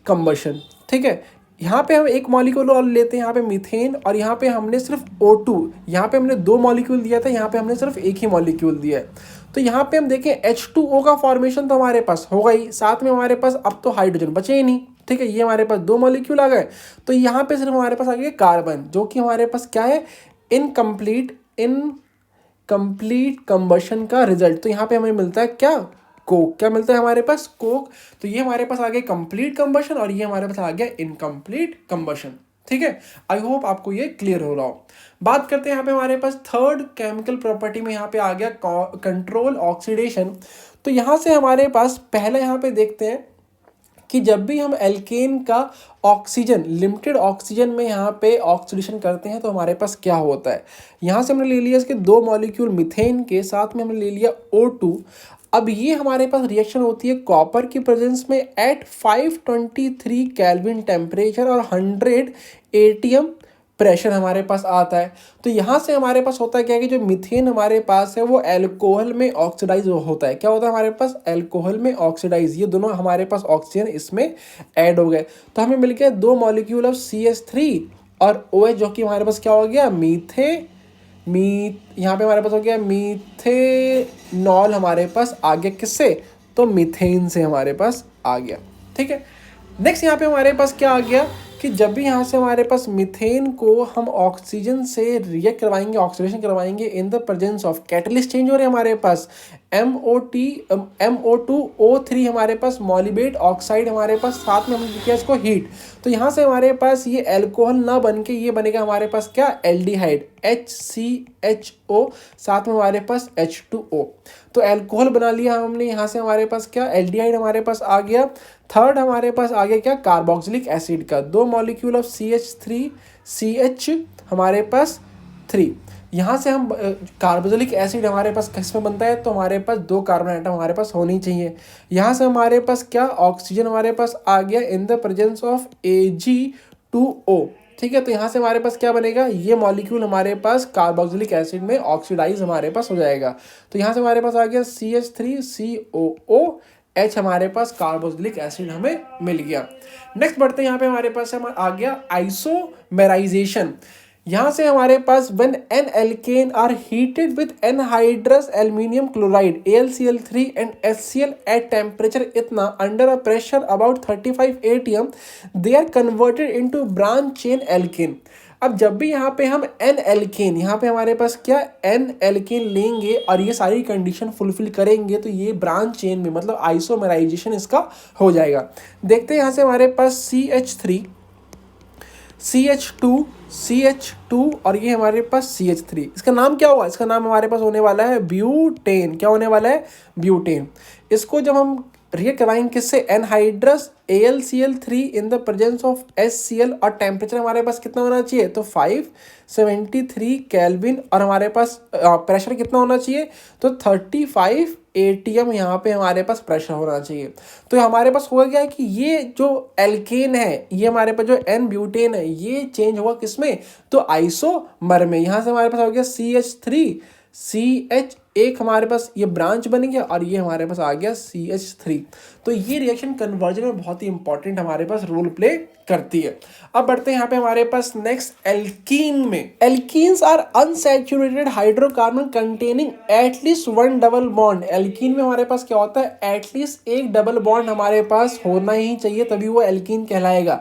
S1: कंबशन। ठीक है, यहाँ पे हम एक मॉलिक्यूल और लेते हैं यहाँ पे मीथेन और यहाँ पे हमने सिर्फ O2, यहाँ पे हमने दो मॉलिक्यूल दिया था, यहाँ पे हमने सिर्फ एक ही मॉलिक्यूल दिया है। तो यहाँ पे हम देखें H2O का फॉर्मेशन तो हमारे पास होगा ही, साथ में हमारे पास अब तो हाइड्रोजन बचे ही नहीं। ठीक है, ये हमारे पास दो मॉलिक्यूल आ गए। तो यहाँ पे सिर्फ हमारे पास आ गया कार्बन, जो कि हमारे पास क्या है इनकम्प्लीट कंबशन का रिजल्ट। तो यहाँ पे हमें मिलता है क्या कोक, क्या मिलता है हमारे पास कोक। तो ये हमारे पास आ गया कंप्लीट कंबशन और ये हमारे पास आ गया इनकम्प्लीट कंबशन। ठीक है, आई होप आपको ये क्लियर हो रहा हो। बात करते हैं यहाँ पे हमारे पास थर्ड केमिकल प्रॉपर्टी में यहाँ पे आ गया कंट्रोल ऑक्सीडेशन। तो यहाँ से हमारे पास पहले यहाँ पे देखते हैं कि जब भी हम एल्केन का ऑक्सीजन लिमिटेड ऑक्सीजन में यहाँ पे ऑक्सीडेशन करते हैं तो हमारे पास क्या होता है। यहाँ से हमने ले लिया इसके दो मॉलिक्यूल मीथेन के, साथ में हमने ले लिया O2। अब ये हमारे पास रिएक्शन होती है कॉपर की प्रेजेंस में एट 523 केल्विन टेम्परेचर और 100 ATM प्रेशर हमारे पास आता है। तो यहाँ से हमारे पास होता है क्या है कि जो मीथेन हमारे पास है वो अल्कोहल में ऑक्सीडाइज होता है। क्या होता है हमारे पास अल्कोहल में ऑक्सीडाइज, ये दोनों हमारे पास ऑक्सीजन इसमें ऐड हो गए। तो हमें मिल गया दो मॉलिक्यूल ऑफ CH3 और OH, जो कि हमारे पास क्या हो गया यहाँ पे हमारे पास हो गया मीथेनॉल हमारे पास आ गया किससे, तो मीथेन से हमारे पास आ गया। ठीक है, नेक्स्ट यहाँ पे हमारे पास क्या आ गया कि जब भी यहाँ से हमारे पास मीथेन को हम ऑक्सीजन से रिएक्ट करवाएंगे, ऑक्सीडेशन करवाएंगे इन the presence of catalyst change हो रहे हैं हमारे पास MO2O3 हमारे पास मॉलिबेट ऑक्साइड हमारे पास, साथ में हमने किया इसको हीट। तो यहाँ से हमारे पास ये अल्कोहल ना बन के ये बनेगा हमारे पास क्या एल्डिहाइड HCHO, साथ में हमारे पास H2O। तो अल्कोहल बना लिया हमने, यहाँ से हमारे पास क्या एल्डिहाइड हमारे पास आ गया। थर्ड हमारे पास आ गया क्या कार्बोक्सिलिक एसिड का दो मॉलिक्यूल ऑफ CH3CH हमारे पास 3। यहाँ से हम कार्बोक्सिलिक एसिड हमारे पास किस में बनता है, तो हमारे पास दो कार्बन आइटम हमारे पास होनी चाहिए। यहाँ से हमारे पास क्या ऑक्सीजन हमारे पास आ गया इन द प्रेजेंस ऑफ Ag2O। ठीक है, तो यहाँ से हमारे पास क्या बनेगा, ये मॉलिक्यूल हमारे पास कार्बोक्सिलिक एसिड में ऑक्सीडाइज हमारे पास हो जाएगा। तो यहाँ से हमारे पास आ गया CH3COOH हमारे पास कार्बोक्सिलिक एसिड हमें मिल गया। नेक्स्ट बढ़ते हैं, यहाँ पे हमारे पास आ गया आइसोमेराइजेशन। यहाँ से हमारे पास when n alkane are heated with anhydrous aluminum chloride AlCl3 and HCl at temperature इतना under a pressure about 35 atm they are converted into branch chain alkane। अब जब भी यहाँ पे हम n alkane यहाँ पे हमारे पास क्या n alkane लेंगे और ये सारी कंडीशन फुलफिल करेंगे तो ये ब्रांच चेन में मतलब आइसोमेराइजेशन इसका हो जाएगा। देखते हैं यहाँ से हमारे पास CH3 CH2 और ये हमारे पास CH3, इसका नाम क्या हुआ, इसका नाम हमारे पास होने वाला है ब्यूटेन। क्या होने वाला है ब्यूटेन। इसको जब हम रिएक्ट कराएंगे किससे anhydrous AlCl3 in the presence of HCl और टेम्परेचर हमारे पास कितना होना चाहिए, तो 573 केल्विन और हमारे पास प्रेशर कितना होना चाहिए, तो 35 ATM यहाँ पे हमारे पास प्रेशर होना चाहिए। तो हमारे पास हुआ क्या है कि ये जो एल्केन है ये हमारे पास जो एन ब्यूटेन है ये चेंज हुआ किसमें, तो आइसोमर में। यहाँ से हमारे पास हो गया CH3CH एक हमारे पास ये ब्रांच बन गया और ये हमारे पास आ गया CH3। तो ये रिएक्शन कन्वर्जन में बहुत ही इंपॉर्टेंट हमारे पास रोल प्ले करती है। अब बढ़ते हैं यहाँ पे हमारे पास नेक्स्ट एल्कीन में। Alkenes are unsaturated hydrocarbon containing at least one double bond. Alkene में हमारे पास क्या होता है, एटलीस्ट एक डबल बॉन्ड हमारे पास होना ही चाहिए तभी वो एल्कीन कहलाएगा।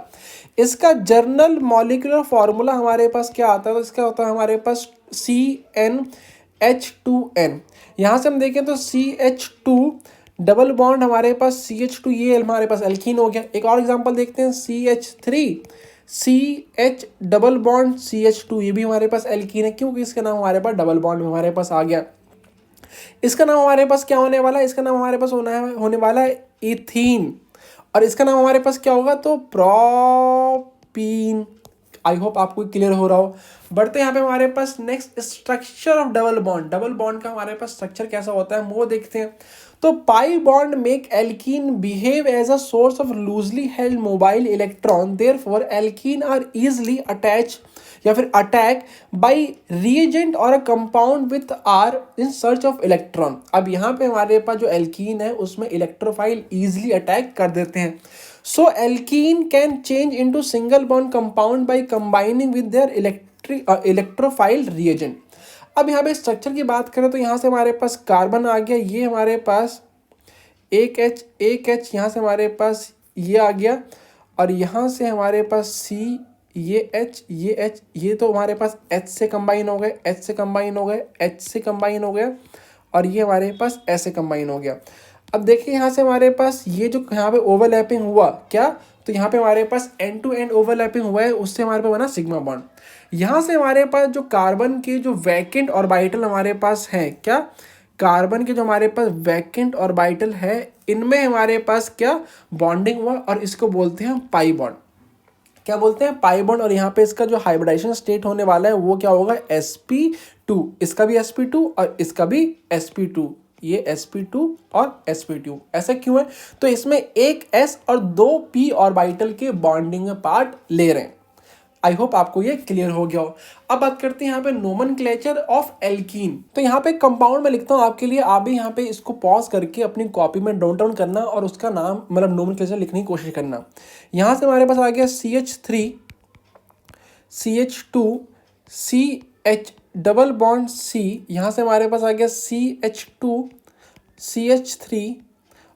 S1: इसका जर्नल मॉलिक्यूलर फॉर्मूला हमारे पास क्या आता है, तो इसका होता है हमारे पास CnH2n। यहाँ से हम देखें तो CH2 डबल बॉन्ड हमारे पास CH2 ये हमारे पास एल्कीन हो गया। एक और एग्जांपल देखते हैं CH3CH डबल बॉन्ड CH2 ये भी हमारे पास एल्कीन है क्योंकि इसका नाम हमारे पास डबल बॉन्ड में हमारे पास आ गया। इसका नाम हमारे पास क्या होने वाला है, इसका नाम हमारे पास होने वाला है इथीन, और इसका नाम हमारे पास क्या होगा, तो प्रोपीन। आई होप आपको क्लियर हो रहा हो। बढ़ते हैं यहाँ पे हमारे पास next structure of double bond. Double bond का हमारे पास स्ट्रक्चर कैसा होता है वो देखते हैं। तो pi bond make alkene behave as a source of loosely held mobile electron, therefore alkene are easily attach या फिर अटैक बाई रिएजेंट और a compound with are in search of electron. अब यहाँ पे हमारे पास जो एल्कीन है उसमें इलेक्ट्रोफाइल इजिली अटैक कर देते हैं। So alkene can change into single bond compound by combining with their electrophile reagent. अब यहाँ पे स्ट्रक्चर की बात करें तो यहाँ से हमारे पास कार्बन आ गया, ये हमारे पास एक एच यहाँ से हमारे पास ये आ गया, और यहाँ से हमारे पास सी, ये एच, ये तो हमारे पास एच से कंबाइन हो गए, एच से कंबाइन हो गए, एच से कंबाइन हो गया, और ये हमारे पास ऐसे कंबाइन हो गया। अब देखिए यहाँ से हमारे पास ये जो यहाँ पे ओवरलैपिंग हुआ क्या, तो यहाँ पे हमारे पास एंड टू एंड ओवरलैपिंग हुआ है, उससे हमारे पास बना सिग्मा बॉन्ड। यहाँ से हमारे पास जो कार्बन के जो वैकेंट ऑर्बिटल हमारे पास है क्या, कार्बन के जो हमारे पास वैकेंट ऑर्बिटल है इनमें हमारे पास क्या बॉन्डिंग हुआ, और इसको बोलते हैं पाई बॉन्ड। क्या बोलते हैं, पाई बॉन्ड। और यहाँ पे इसका जो हाइब्रिडाइजेशन स्टेट होने वाला है वो क्या होगा, sp2। इसका भी sp2 और इसका भी sp2, ये sp2 और sp2। ऐसा क्यों है, तो इसमें एक s और दो p ऑर्बिटल के बॉन्डिंग पार्ट ले रहे हैं। आई होप आपको ये क्लियर हो गया हो। अब बात करते हैं यहाँ पे नोमेनक्लेचर ऑफ एल्कीन। तो यहाँ पे कंपाउंड में लिखता हूँ आपके लिए, आप भी यहाँ पे इसको पॉज करके अपनी कॉपी में नोट डाउन करना और उसका नाम मतलब नोमेनक्लेचर लिखने की कोशिश करना। यहाँ से हमारे पास आ गया CH3, CH2, CH double bond C, यहाँ से हमारे पास आ गया CH2, CH3,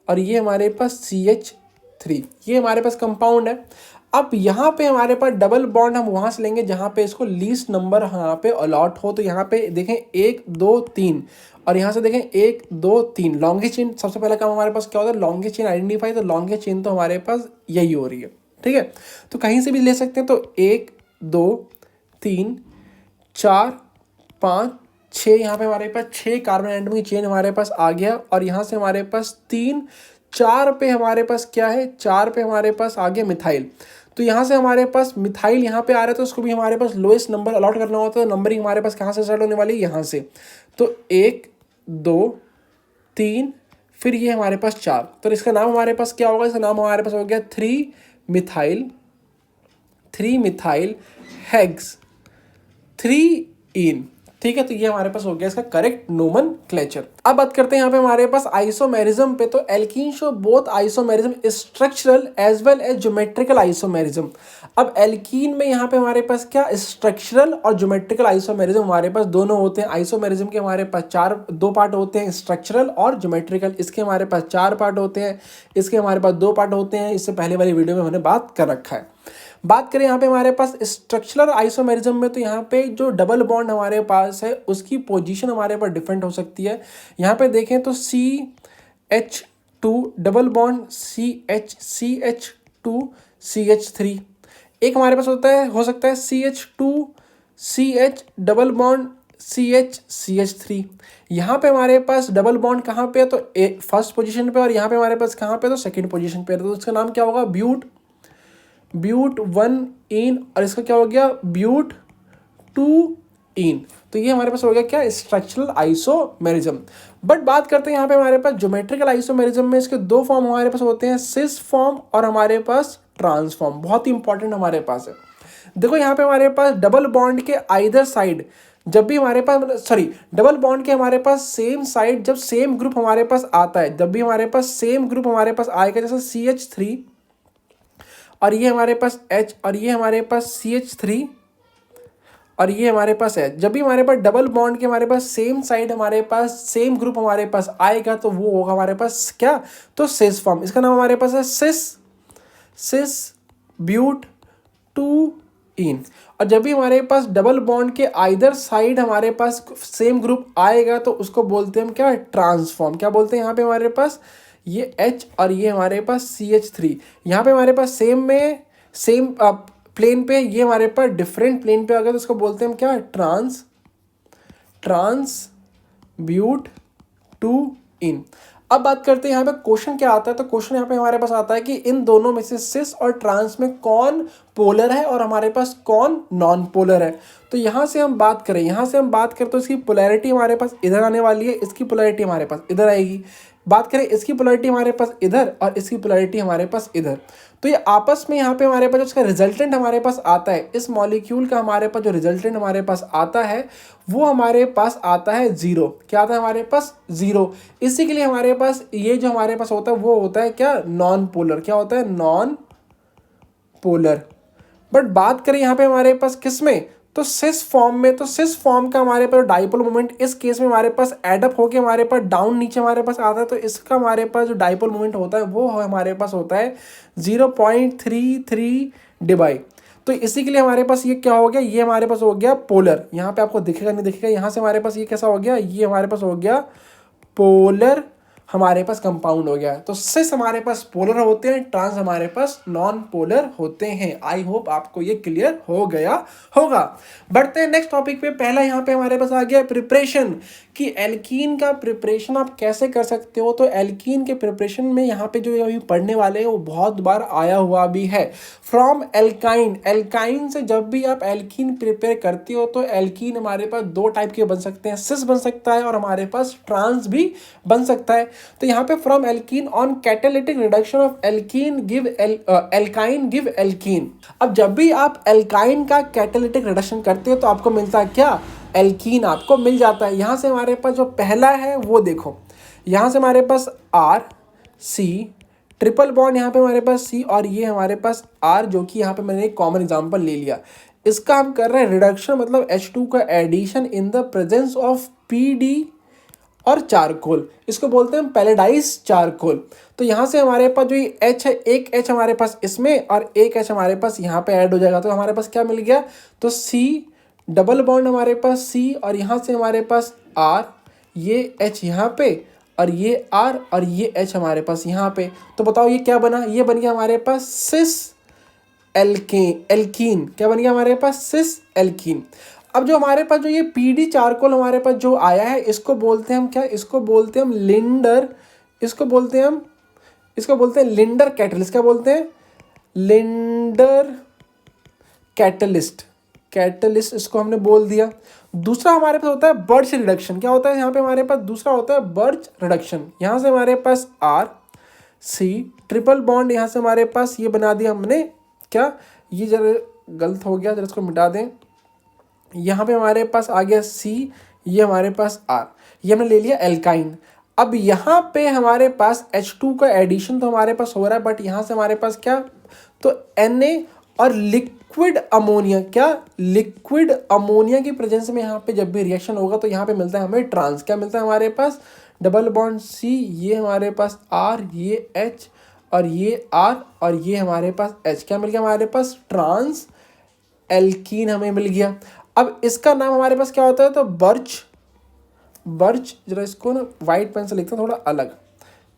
S1: और ये हमारे पास CH3। ये हमारे पास कंपाउंड है। अब यहाँ पे हमारे पास डबल बॉन्ड हम वहाँ से लेंगे जहाँ पे इसको लीस्ट नंबर यहाँ पे अलॉट हो। तो यहाँ पे देखें 1 2 3, और यहाँ से देखें 1 2 3। लॉन्गेस्ट चेन सबसे पहला काम हमारे पास क्या होता है, लॉन्गेस्ट चेन आइडेंटिफाई। तो लॉन्गेस्ट चेन तो हमारे पास यही हो रही है, ठीक है। तो कहीं से भी ले सकते हैं। तो 1 2 3 4 5 6, यहाँ पे हमारे पास 6 कार्बन एटम की चेन हमारे पास आ गया। और यहाँ से हमारे पास 3 4 पे हमारे पास क्या है, 4 पे हमारे पास आ गया मिथाइल। तो यहाँ से हमारे पास मिथाइल यहाँ पे आ रहा है, तो उसको भी हमारे पास लोएस्ट नंबर अलॉट करना होता है। नंबरिंग हमारे पास कहाँ से स्टार्ट होने वाली है, यहाँ से। तो 1 2 3, फिर ये हमारे पास 4। तो इसका नाम हमारे पास क्या होगा, इसका नाम हमारे पास हो गया 3 मिथाइल हेक्स 3इन, ठीक है। तो ये हमारे पास हो गया इसका करेक्ट नोमेनक्लेचर। अब बात करते हैं यहाँ पे हमारे पास आइसोमेरिज्म पे। तो alkene show both isomerism structural as well as geometrical isomerism. अब एल्कीन में यहाँ पे हमारे पास क्या स्ट्रक्चरल और ज्योमेट्रिकल आइसोमेरिज्म हमारे पास दोनों होते हैं। आइसोमेरिज्म के हमारे पास दो पार्ट होते हैं, स्ट्रक्चरल और ज्योमेट्रिकल। इसके हमारे पास 4 पार्ट होते हैं, इसके हमारे पास 2 पार्ट होते हैं। इससे पहले वाली वीडियो में हमने बात कर रखा है। बात करें यहाँ पे हमारे पास स्ट्रक्चरल आइसोमेरिज्म में, तो यहाँ पे जो डबल बॉन्ड हमारे पास है उसकी पोजीशन हमारे पास डिफरेंट हो सकती है। यहाँ पे देखें तो CH2 double bond CH2 CH3। एक हमारे पास हो सकता है CH2 CH double bond CH3। यहाँ पे हमारे पास डबल बॉन्ड कहाँ पे है, तो फर्स्ट पोजीशन पे, और यहाँ पे हमारे पास कहाँ पे, तो सेकंड पोजीशन पे। तो उसका नाम क्या होगा, ब्यूट 1 इन, और इसका क्या हो गया, ब्यूट 2 इन। तो ये हमारे पास हो गया क्या, स्ट्रक्चरल आइसोमेरिज्म। बट बात करते हैं यहाँ पे हमारे पास ज्योमेट्रिकल आइसोमेरिज्म में। इसके 2 फॉर्म हमारे पास होते हैं, सिस फॉर्म और हमारे पास ट्रांस फॉर्म। बहुत ही इंपॉर्टेंट हमारे पास है। देखो यहाँ पे हमारे पास डबल बॉन्ड के आइदर साइड, जब भी हमारे पास डबल बॉन्ड के हमारे पास सेम साइड, जब सेम ग्रुप हमारे पास आता है, जब भी हमारे पास सेम ग्रुप हमारे पास आएगा, जैसे CH3 और ये हमारे पास H, और ये हमारे पास CH3 और ये हमारे पास H, जब भी हमारे पास डबल बॉन्ड के हमारे पास सेम साइड हमारे पास सेम ग्रुप हमारे पास आएगा, तो वो होगा हमारे पास क्या, तो सिस फॉर्म। इसका नाम हमारे पास है सिस ब्यूट 2 इन। और जब भी हमारे पास डबल बॉन्ड के आइदर साइड हमारे पास सेम ग्रुप आएगा, तो उसको बोलते हैं हम क्या, ट्रांसफॉर्म। क्या बोलते हैं यहाँ पे हमारे पास, ये H और ये हमारे पास CH3, यहाँ पे हमारे पास सेम प्लेन पे, ये हमारे पास डिफरेंट प्लेन पे आ गया, तो उसको बोलते हैं हम क्या, ट्रांस ब्यूट टू इन। अब बात करते हैं यहाँ पे क्वेश्चन क्या आता है। तो क्वेश्चन यहाँ पे हमारे पास आता है कि इन दोनों में से सिस और ट्रांस में कौन पोलर है और हमारे पास कौन नॉन पोलर है। तो यहाँ से हम बात करें तो इसकी पोलैरिटी हमारे पास इधर आने वाली है, इसकी पोलैरिटी हमारे पास इधर आएगी। बात करें इसकी पोलैरिटी हमारे पास इधर और इसकी पोलैरिटी हमारे पास इधर। तो ये आपस में यहाँ पे हमारे पास उसका रिजल्टेंट हमारे पास आता है, इस मॉलिक्यूल का हमारे पास जो रिजल्टेंट हमारे पास आता है वो हमारे पास आता है जीरो। क्या आता है हमारे पास? जीरो। इसी के लिए हमारे पास ये जो हमारे पास होता है वो होता है क्या? Non polar. क्या होता है? Non polar. बट बात करें यहाँ पे हमारे पास किस में? तो सिस फॉर्म में। तो सिस फॉर्म का हमारे पास डाइपोल मोमेंट इस केस में हमारे पास एडअप होके हमारे पास डाउन नीचे हमारे पास आता है। तो इसका हमारे पास जो डाइपोल मोमेंट होता है वो हमारे पास होता है 0.33 डिवाई। तो इसी के लिए हमारे पास ये क्या हो गया? ये हमारे पास हो गया पोलर। यहाँ पे आपको दिखेगा नहीं दिखेगा, यहाँ से हमारे पास ये कैसा हो गया? ये हमारे पास हो गया पोलर, हमारे पास कंपाउंड हो गया। तो सिस हमारे पास पोलर होते हैं, ट्रांस हमारे पास नॉन पोलर होते हैं। आई होप आपको ये क्लियर हो गया होगा। बढ़ते हैं नेक्स्ट टॉपिक पे। पहला यहाँ पे हमारे पास आ गया प्रिपरेशन, कि एल्कीन का प्रिपरेशन आप कैसे कर सकते हो। तो एल्कीन के प्रिपरेशन में यहाँ पे जो अभी पढ़ने वाले हैं वो बहुत बार आया हुआ भी है। फ्रॉम एल्काइन, एल्काइन से जब भी आप एल्कीन प्रिपेयर करते हो तो एल्कीन हमारे पास दो टाइप के बन सकते हैं, सिस बन सकता है और हमारे पास ट्रांस भी बन सकता है। तो यहाँ पे from alkene on catalytic reduction of alkene give alkyne give alkene. अब जब भी आप एल्काइन का कैटालिटिक रिडक्शन करते हो तो आपको मिलता है क्या? एल्कीन आपको मिल जाता है। यहाँ से हमारे पास जो पहला है वो देखो, यहाँ से हमारे पास R C ट्रिपल बॉन्ड, यहाँ पे हमारे पास C और ये हमारे पास R, जो कि यहाँ पे मैंने एक कॉमन एग्जांपल ले लिया। इसका हम कर रहे हैं रिडक्शन, मतलब H2 का addition in the presence of PD और चारकोल। इसको बोलते हैं पैलेडाइज चारकोल। तो यहाँ से हमारे पास जो ये H है, एक H हमारे पास इसमें और एक H हमारे पास यहाँ पे ऐड हो जाएगा। तो हमारे पास क्या मिल गया? तो C डबल बॉन्ड हमारे पास C और यहाँ से हमारे पास R, ये H यहाँ पे और ये R और ये H हमारे पास यहाँ पे। तो बताओ ये क्या बना? ये बन गया हमारे पास सिस एल्कीन। क्या बन गया हमारे पास? Cis alkene. अब जो हमारे पास जो ये PD चारकोल हमारे पास जो आया है इसको बोलते हैं हम क्या? इसको बोलते हैं हम लिंडर, इसको बोलते हैं लिंडर कैटलिस्ट। क्या बोलते हैं? लिंडर कैटलिस्ट, कैटलिस्ट इसको हमने बोल दिया। दूसरा हमारे पास होता है बर्च रिडक्शन। क्या होता है यहाँ पे हमारे पास? दूसरा होता है बर्च रिडक्शन। यहाँ से हमारे पास R C ट्रिपल बॉन्ड, यहाँ से हमारे पास ये बना दिया हमने क्या? ये जरा गलत हो गया, जरा इसको मिटा दें। यहाँ पे हमारे पास आ गया C, ये हमारे पास R, ये हमने ले लिया एल्काइन। अब यहाँ पे हमारे पास H2 का एडिशन तो हमारे पास हो रहा है, बट यहाँ से हमारे पास क्या? तो Na और लिक्विड अमोनिया, क्या? लिक्विड अमोनिया की प्रेजेंस में यहाँ पे जब भी रिएक्शन होगा तो यहाँ पे मिलता है हमें ट्रांस। क्या मिलता है हमारे पास? डबल बॉन्ड C, ये हमारे पास R, ये H और ये R और ये हमारे पास H। क्या मिल गया हमारे पास? ट्रांस एल्कीन हमें मिल गया। अब इसका नाम हमारे पास क्या होता है? तो बर्च, जरा इसको ना वाइट पेन से लिखते हैं थोड़ा अलग,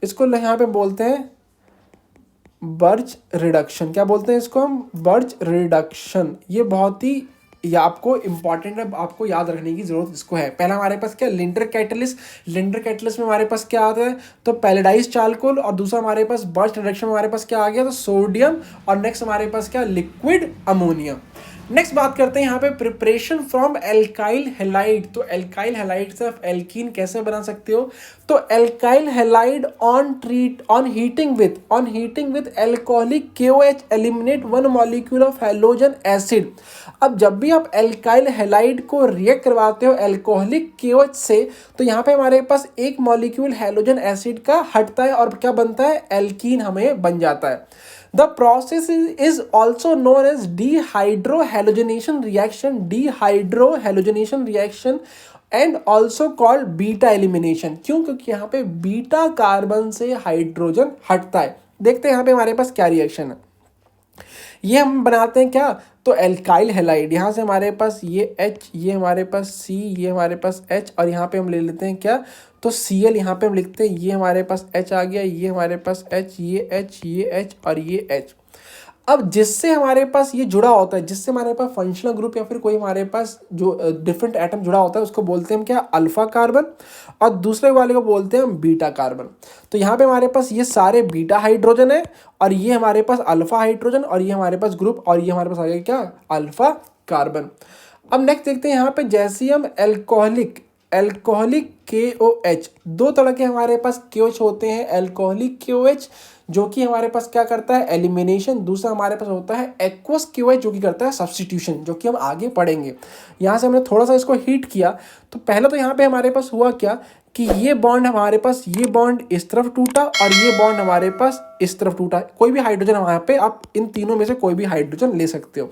S1: इसको यहाँ पे बोलते हैं बर्च रिडक्शन। क्या बोलते हैं इसको हम? Birch reduction. ये बहुत ही ये आपको इंपॉर्टेंट है, आपको याद रखने की जरूरत इसको है। पहला हमारे पास क्या? Lindner catalyst. लिंडर कैटलिस्ट में हमारे पास क्या आता है? तो पैलेडाइज चारकोल। और दूसरा हमारे पास बर्च रिडक्शन में हमारे पास क्या आ गया? तो सोडियम। और नेक्स्ट हमारे पास क्या? Liquid ammonia. नेक्स्ट बात करते हैं यहाँ पे प्रिपरेशन फ्रॉम एल्काइल हैलाइड। तो एल्काइल हैलाइड से आप एल्कीन कैसे बना सकते हो? तो alkyl halide on heating with alcoholic KOH eliminate one molecule of halogen acid. अब जब भी आप एल्काइल हैलाइड को रिएक्ट करवाते हो एल्कोहलिक KOH से तो यहाँ पे हमारे पास एक मॉलिक्यूल हैलोजन एसिड का हटता है और क्या बनता है? एल्कीन हमें बन जाता है। The process is also known as dehydrohalogenation reaction and also called beta elimination। क्यों? क्योंकि यहाँ पे बीटा कार्बन से हाइड्रोजन हटता है। देखते हैं यहाँ पे हमारे पास क्या रिएक्शन है। ये हम बनाते हैं क्या? तो एल्काइल हैलाइड, यहाँ से हमारे पास ये H, ये हमारे पास C, ये हमारे पास H और यहाँ पे हम ले लेते हैं क्या? तो Cl। यहाँ पे हम लिखते हैं ये हमारे पास H आ गया, ये हमारे पास H, ये H, ये H और ये H। अब जिससे हमारे पास ये जुड़ा होता है, जिससे हमारे पास फंक्शनल ग्रुप या फिर कोई हमारे पास जो डिफरेंट एटम जुड़ा होता है उसको बोलते हैं हम क्या, अल्फा कार्बन, और दूसरे वाले को बोलते हैं हम बीटा कार्बन। तो यहाँ पे हमारे पास ये सारे बीटा हाइड्रोजन है और ये हमारे पास अल्फा हाइड्रोजन और ये हमारे पास ग्रुप और ये हमारे पास आ गया क्या, अल्फा कार्बन। अब नेक्स्ट देखते हैं यहाँ पे, जैसे ही हम एल्कोहलिक KOH, दो तरह के हमारे पास KOH होते हैं, एल्कोहलिक KOH जो कि हमारे पास क्या करता है, एलिमिनेशन, दूसरा हमारे पास होता है एक्वस KOH जो कि करता है सब्स्टिट्यूशन, जो कि हम आगे पढ़ेंगे। यहाँ से हमने थोड़ा सा इसको हीट किया तो पहले तो यहाँ पे हमारे पास हुआ क्या कि ये बॉन्ड हमारे पास, ये बॉन्ड इस तरफ टूटा और ये बॉन्ड हमारे पास इस तरफ टूटा। कोई भी हाइड्रोजन वहाँ पे, आप इन तीनों में से कोई भी हाइड्रोजन ले सकते हो।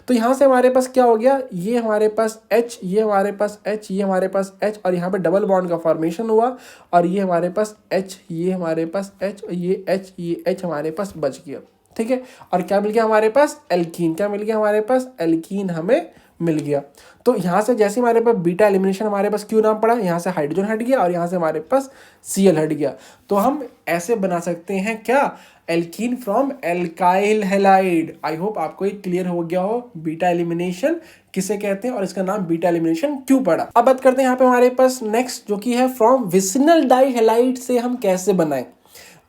S1: तो यहाँ से हमारे पास क्या हो गया, ये हमारे पास H, ये हमारे पास H, ये हमारे पास H और यहाँ पे डबल बॉन्ड का फॉर्मेशन हुआ और ये हमारे पास H, ये हमारे पास H और ये H, ये H हमारे पास बच गया। ठीक है, और क्या मिल गया हमारे पास, एल्कीन। क्या मिल गया हमारे पास, एल्कीन हमें मिल गया। तो यहाँ से जैसे हमारे पास बीटा एलिमिनेशन हमारे पास क्यों नाम पड़ा, यहाँ से हाइड्रोजन हट गया और यहाँ से हमारे पास Cl हट गया। तो हम ऐसे बना सकते हैं क्या, alkene from alkyl halide. I hope आपको ये क्लियर हो गया हो बीटा एलिमिनेशन किसे कहते हैं और इसका नाम बीटा एलिमिनेशन क्यों पड़ा। अब बात करते हैं यहाँ पे हमारे पास नेक्स्ट जो कि है फ्रॉम विसिनल डाइहैलाइड से हम कैसे बनाएं।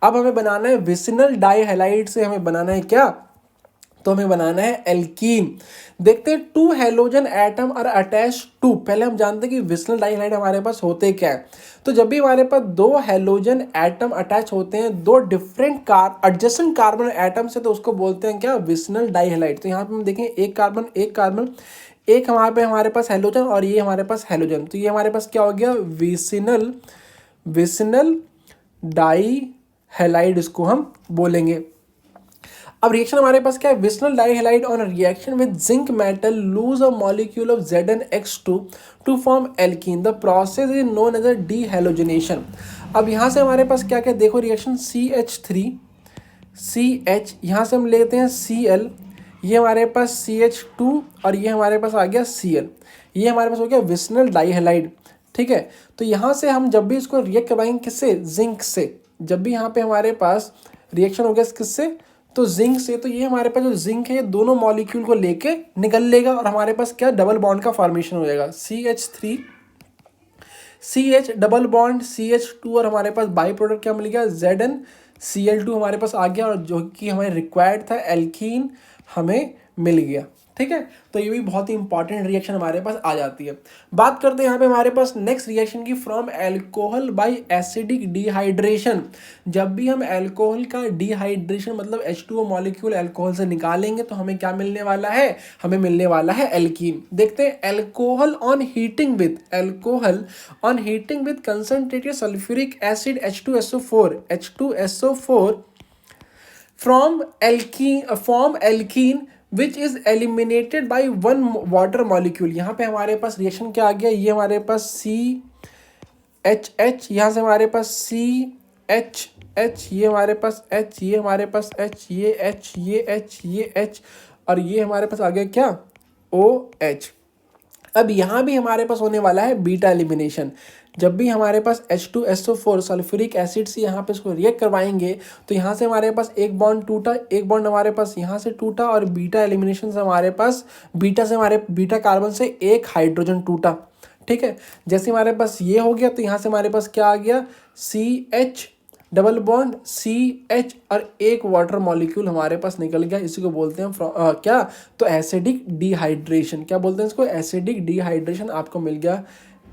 S1: अब हमें बनाना है विसिनल डाइहैलाइड से, हमें बनाना है क्या, तो हमें बनाना है एल्कीन। देखते हैं, two halogen atom are attach to, पहले हम जानते हैं कि विसिनल डाइहैलाइड हमारे पास होते क्या है। तो जब भी हमारे पास दो हेलोजन एटम अटैच होते हैं दो डिफरेंट एडजेसेंट कार्बन एटम से, तो उसको बोलते हैं क्या, विसिनल डाइहैलाइड। तो यहाँ पे हम देखें एक कार्बन एक कार्बन, एक हमारे पास हेलोजन और ये हमारे पास हेलोजन, तो ये हमारे पास क्या हो गया, विसिनल डाइहैलाइड इसको हम बोलेंगे। अब रिएक्शन हमारे पास क्या है, vicinal dihalide on reaction with zinc metal lose a molecule of ZnX2 to form alkene, the process is known as a dehalogenation. अब यहाँ से हमारे पास क्या क्या देखो, रिएक्शन CH3CH, यहाँ से हम लेते हैं Cl, ये हमारे पास CH2 और ये हमारे पास आ गया Cl, ये हमारे पास हो गया विसिनल डाइहैलाइड। ठीक है, तो यहाँ से हम जब भी इसको रिएक्ट करवाएंगे किससे, जिंक से, जब भी यहाँ पे हमारे पास रिएक्शन हो गया किससे, तो जिंक से, तो ये हमारे पास जो जिंक है ये दोनों मॉलिक्यूल को लेके निकल लेगा और हमारे पास क्या, डबल बॉन्ड का फॉर्मेशन हो जाएगा, CH3CH डबल बॉन्ड CH2 और हमारे पास बाई प्रोडक्ट क्या मिल गया, ZnCl2 हमारे पास आ गया और जो कि हमें रिक्वायर्ड था एल्कीन हमें मिल गया। ठीक है, तो ये भी बहुत ही इंपॉर्टेंट रिएक्शन हमारे पास आ जाती है। बात करते हैं यहाँ पे हमारे पास नेक्स्ट रिएक्शन की, from alcohol by acidic dehydration. जब भी हम एल्कोहल का डिहाइड्रेशन मतलब H2O मॉलिक्यूल एल्कोहल से निकालेंगे तो हमें क्या मिलने वाला है, हमें मिलने वाला है एल्कीन। देखते हैं, alcohol on heating with concentrated sulphuric acid H2SO4 from alkene which is eliminated by one water molecule। यहाँ पे हमारे पास रिएक्शन क्या आ गया, ये हमारे पास CHH, यहाँ से हमारे पास CHH, ये हमारे पास H, ये हमारे पास H, ये H, ये H, ये H और ये हमारे पास आ गया क्या, OH। अब यहाँ भी हमारे पास होने वाला है बीटा एलिमिनेशन। जब भी हमारे पास H2SO4 सल्फ्यूरिक एसिड से यहाँ पे इसको रिएक्ट करवाएंगे तो यहाँ से हमारे पास एक बॉन्ड टूटा, एक बॉन्ड हमारे पास यहाँ से टूटा और बीटा एलिमिनेशन से हमारे बीटा कार्बन से एक हाइड्रोजन टूटा। ठीक है, जैसे हमारे पास ये हो गया तो यहाँ से हमारे पास क्या आ गया, CH डबल बॉन्ड CH और एक वाटर मॉलिक्यूल हमारे पास निकल गया। इसी को बोलते हैं क्या, तो एसिडिक डिहाइड्रेशन। क्या बोलते हैं इसको, एसिडिक डिहाइड्रेशन। आपको मिल गया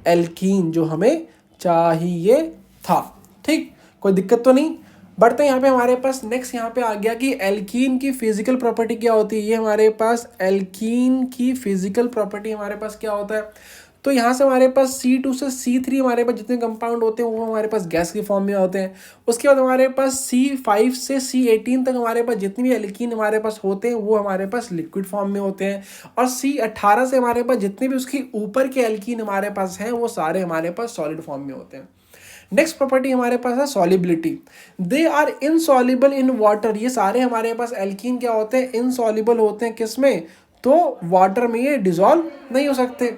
S1: एल्कीन जो हमें चाहिए था। ठीक, कोई दिक्कत तो नहीं। बढ़ते हैं यहाँ पे हमारे पास नेक्स्ट यहाँ पे आ गया कि एल्कीन की फिजिकल प्रॉपर्टी क्या होती है। ये हमारे पास एल्कीन की फिजिकल प्रॉपर्टी हमारे पास क्या होता है, तो यहाँ से हमारे पास C2 से C3 हमारे पास जितने कंपाउंड होते हैं वो हमारे पास गैस के फॉर्म में होते हैं। उसके बाद हमारे पास C5 से C18 तक हमारे पास जितनी भी एल्कीन हमारे पास होते हैं वो हमारे पास लिक्विड फॉर्म में होते हैं। और C18 से हमारे पास जितने भी उसकी ऊपर के एल्कीन हमारे पास हैं वो सारे हमारे पास सॉलिड फॉर्म में होते हैं। नेक्स्ट प्रॉपर्टी हमारे पास है solubility. They are insoluble in water. ये सारे हमारे पास एल्कीन क्या होते हैं, इनसॉल्युबल होते हैं। किसमें, तो वाटर में ये डिसॉल्व नहीं हो सकते।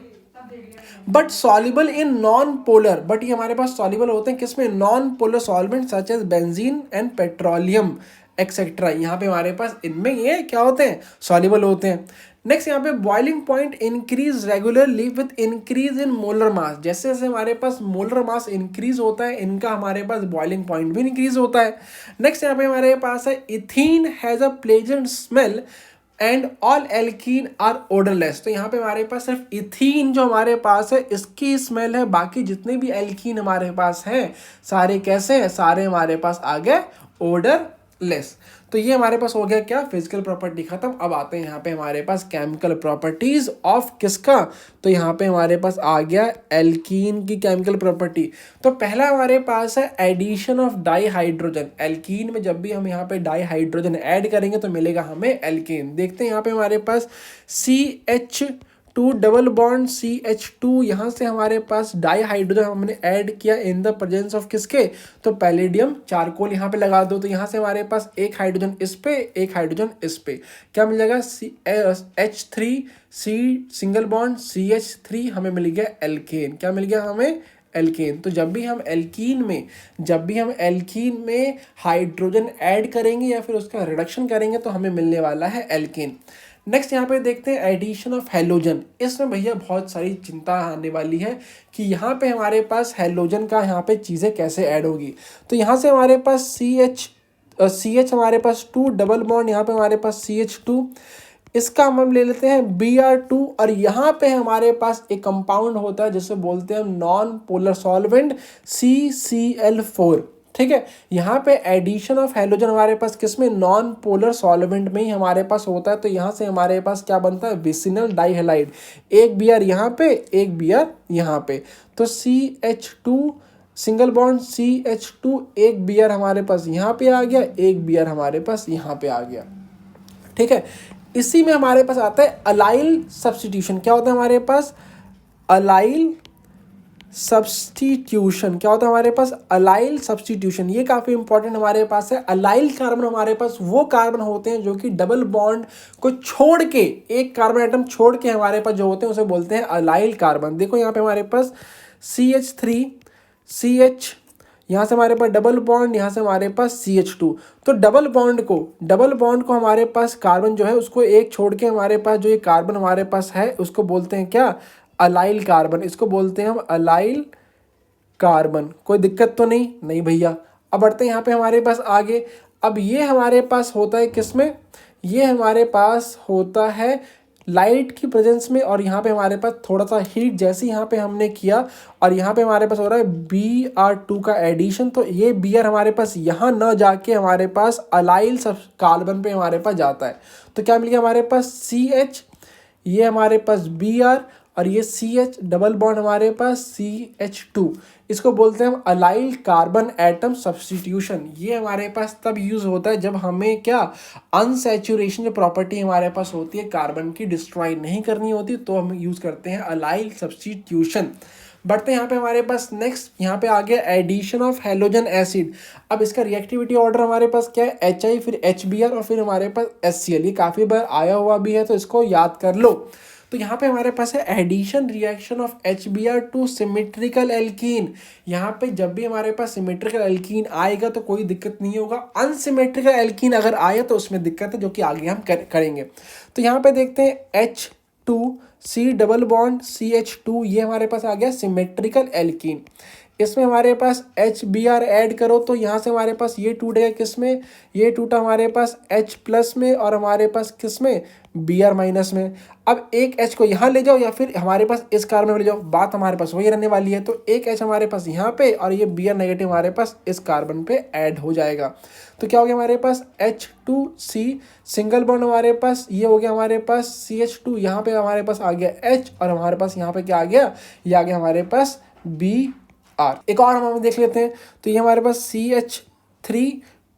S1: But soluble in non polar, but ये हमारे पास सॉल्युबल होते हैं किसमें, non polar solvent such as benzene and petroleum etcetera. यहाँ पे हमारे पास इनमें ये क्या होते हैं, सॉल्युबल होते हैं। नेक्स्ट यहाँ पे boiling point increase regularly with increase in molar mass. जैसे जैसे हमारे पास मोलर मास इंक्रीज होता है, इनका हमारे पास बॉइलिंग पॉइंट भी इंक्रीज होता है। नेक्स्ट यहाँ पे हमारे पास है ethene has a pleasant smell and all alkene are odourless. तो यहाँ पे हमारे पास सिर्फ इथीन जो हमारे पास है इसकी स्मेल है, बाकी जितने भी एल्कीन हमारे पास हैं सारे कैसे हैं, सारे हमारे पास आ गए ओडरलेस। तो ये हमारे पास हो गया क्या, फिजिकल प्रॉपर्टी खत्म। अब आते हैं यहाँ पे हमारे पास केमिकल प्रॉपर्टीज ऑफ किसका, तो यहाँ पे हमारे पास आ गया एल्कीन की केमिकल प्रॉपर्टी। तो पहला हमारे पास है addition of dihydrogen. Alkene में जब भी हम यहाँ पे डाई हाइड्रोजन ऐड करेंगे तो मिलेगा हमें एल्केन। देखते हैं यहाँ पे हमारे पास CH2 डबल बॉन्ड CH2, यहाँ से हमारे पास डाई हाइड्रोजन हमने ऐड किया इन द प्रेजेंस ऑफ किसके, तो पैलेडियम चारकोल यहाँ पे लगा दो। तो यहाँ से हमारे पास एक हाइड्रोजन इस पे, एक हाइड्रोजन इस पे, क्या मिल जाएगा H3C सिंगल बॉन्ड CH3, हमें मिल गया एल्केन। क्या मिल गया हमें, एल्केन। तो जब भी हम एल्कीन में हाइड्रोजन ऐड करेंगे या फिर उसका रिडक्शन करेंगे तो हमें मिलने वाला है एल्केन। नेक्स्ट यहाँ पे देखते हैं एडिशन ऑफ हेलोजन। इसमें भैया बहुत सारी चिंता आने वाली है कि यहाँ पे हमारे पास हेलोजन का यहाँ पे चीज़ें कैसे ऐड होगी। तो यहाँ से हमारे पास CH हमारे पास 2 डबल बॉन्ड, यहाँ पे हमारे पास CH2, इसका हम ले लेते हैं Br2, और यहाँ पे हमारे पास एक कंपाउंड होता है जिसे बोलते हैं नॉन पोलर सॉल्वेंट CCl4। ठीक है, यहाँ पे एडिशन ऑफ हेलोजन हमारे पास किसमें, नॉन पोलर सॉल्वेंट में ही हमारे पास होता है। तो यहाँ से हमारे पास क्या बनता है, विसिनल डाइहेलाइड। एक Br यहाँ पे, एक Br यहाँ पे, तो CH2 सिंगल बॉन्ड CH2, एक Br हमारे पास यहाँ पे आ गया, एक Br हमारे पास यहाँ पे आ गया। ठीक है, इसी में हमारे पास आता है अलाइल सब्स्टिट्यूशन। क्या होता है हमारे पास, अलाइल सब्स्टिट्यूशन। क्या होता है हमारे पास, अलाइल सब्स्टिट्यूशन। ये काफ़ी इंपॉर्टेंट हमारे पास है। अलाइल कार्बन हमारे पास वो कार्बन होते हैं जो कि डबल बॉन्ड को छोड़ के, एक कार्बन एटम छोड़ के हमारे पास जो होते हैं उसे बोलते हैं अलाइल कार्बन। देखो यहाँ पे हमारे पास CH3 CH, यहाँ से हमारे पास डबल बॉन्ड, यहाँ से हमारे पास CH2। तो डबल बॉन्ड को हमारे पास कार्बन जो है उसको एक छोड़ के हमारे पास जो ये कार्बन हमारे पास है उसको बोलते हैं क्या, अलाइल कार्बन। इसको बोलते हैं हम अलाइल कार्बन। कोई दिक्कत तो नहीं भैया। अब बढ़ते हैं यहाँ पे हमारे पास आगे। अब ये हमारे पास होता है किसमें, ये हमारे पास होता है लाइट की प्रेजेंस में, और यहाँ पे हमारे पास थोड़ा सा हीट जैसे यहाँ पे हमने किया, और यहाँ पे हमारे पास हो रहा है Br2 का एडिशन। तो ये Br हमारे पास यहाँ न जाके हमारे पास अलाइल सब कार्बन पे हमारे पास जाता है। तो क्या मिल गया हमारे पास CH, ये हमारे पास Br, और ये CH डबल बॉन्ड हमारे पास CH2। इसको बोलते हैं हम अलाइल कार्बन एटम सब्स्टिट्यूशन। ये हमारे पास तब यूज़ होता है जब हमें क्या, अनसैचुरेशन जो प्रॉपर्टी हमारे पास होती है कार्बन की डिस्ट्रॉय नहीं करनी होती, तो हम यूज़ करते हैं अलाइल सब्स्टिट्यूशन। बढ़ते हैं यहाँ पे हमारे पास नेक्स्ट, यहाँ पे आ गया एडिशन ऑफ हेलोजन एसिड। अब इसका रिएक्टिविटी ऑर्डर हमारे पास क्या है, HI, फिर HBr, और फिर हमारे पास HCl। ये काफ़ी बार आया हुआ भी है तो इसको याद कर लो। तो यहाँ पे हमारे पास है addition reaction of HBr to symmetrical alkene. यहाँ पे जब भी हमारे पास सिमेट्रिकल एल्कीन आएगा तो कोई दिक्कत नहीं होगा, अनसिमेट्रिकल एल्कीन अगर आए तो उसमें दिक्कत है, जो कि आगे हम करेंगे। तो यहाँ पे देखते हैं H2C डबल बॉन्ड CH2, ये हमारे पास आ गया सिमेट्रिकल एल्कीन। इसमें हमारे पास HBr ऐड करो तो यहाँ से हमारे पास ये टूटेगा किसमें, ये टूटा हमारे पास H प्लस में, और हमारे पास किसमें, Br माइनस में। अब एक H को यहाँ ले जाओ या फिर हमारे पास इस कार्बन में ले जाओ, बात हमारे पास वही रहने वाली है। तो एक H हमारे पास यहाँ पे, और ये Br नेगेटिव हमारे पास इस कार्बन पे ऐड हो जाएगा। तो क्या हो गया हमारे पास H2C सिंगल बॉन्ड हमारे पास, ये हो गया हमारे पास CH2, यहाँ पे हमारे पास आ गया H, और हमारे पास यहाँ पे क्या आ गया, ये आ गया हमारे पास Br। एक और हम देख लेते हैं। तो ये हमारे पास CH3,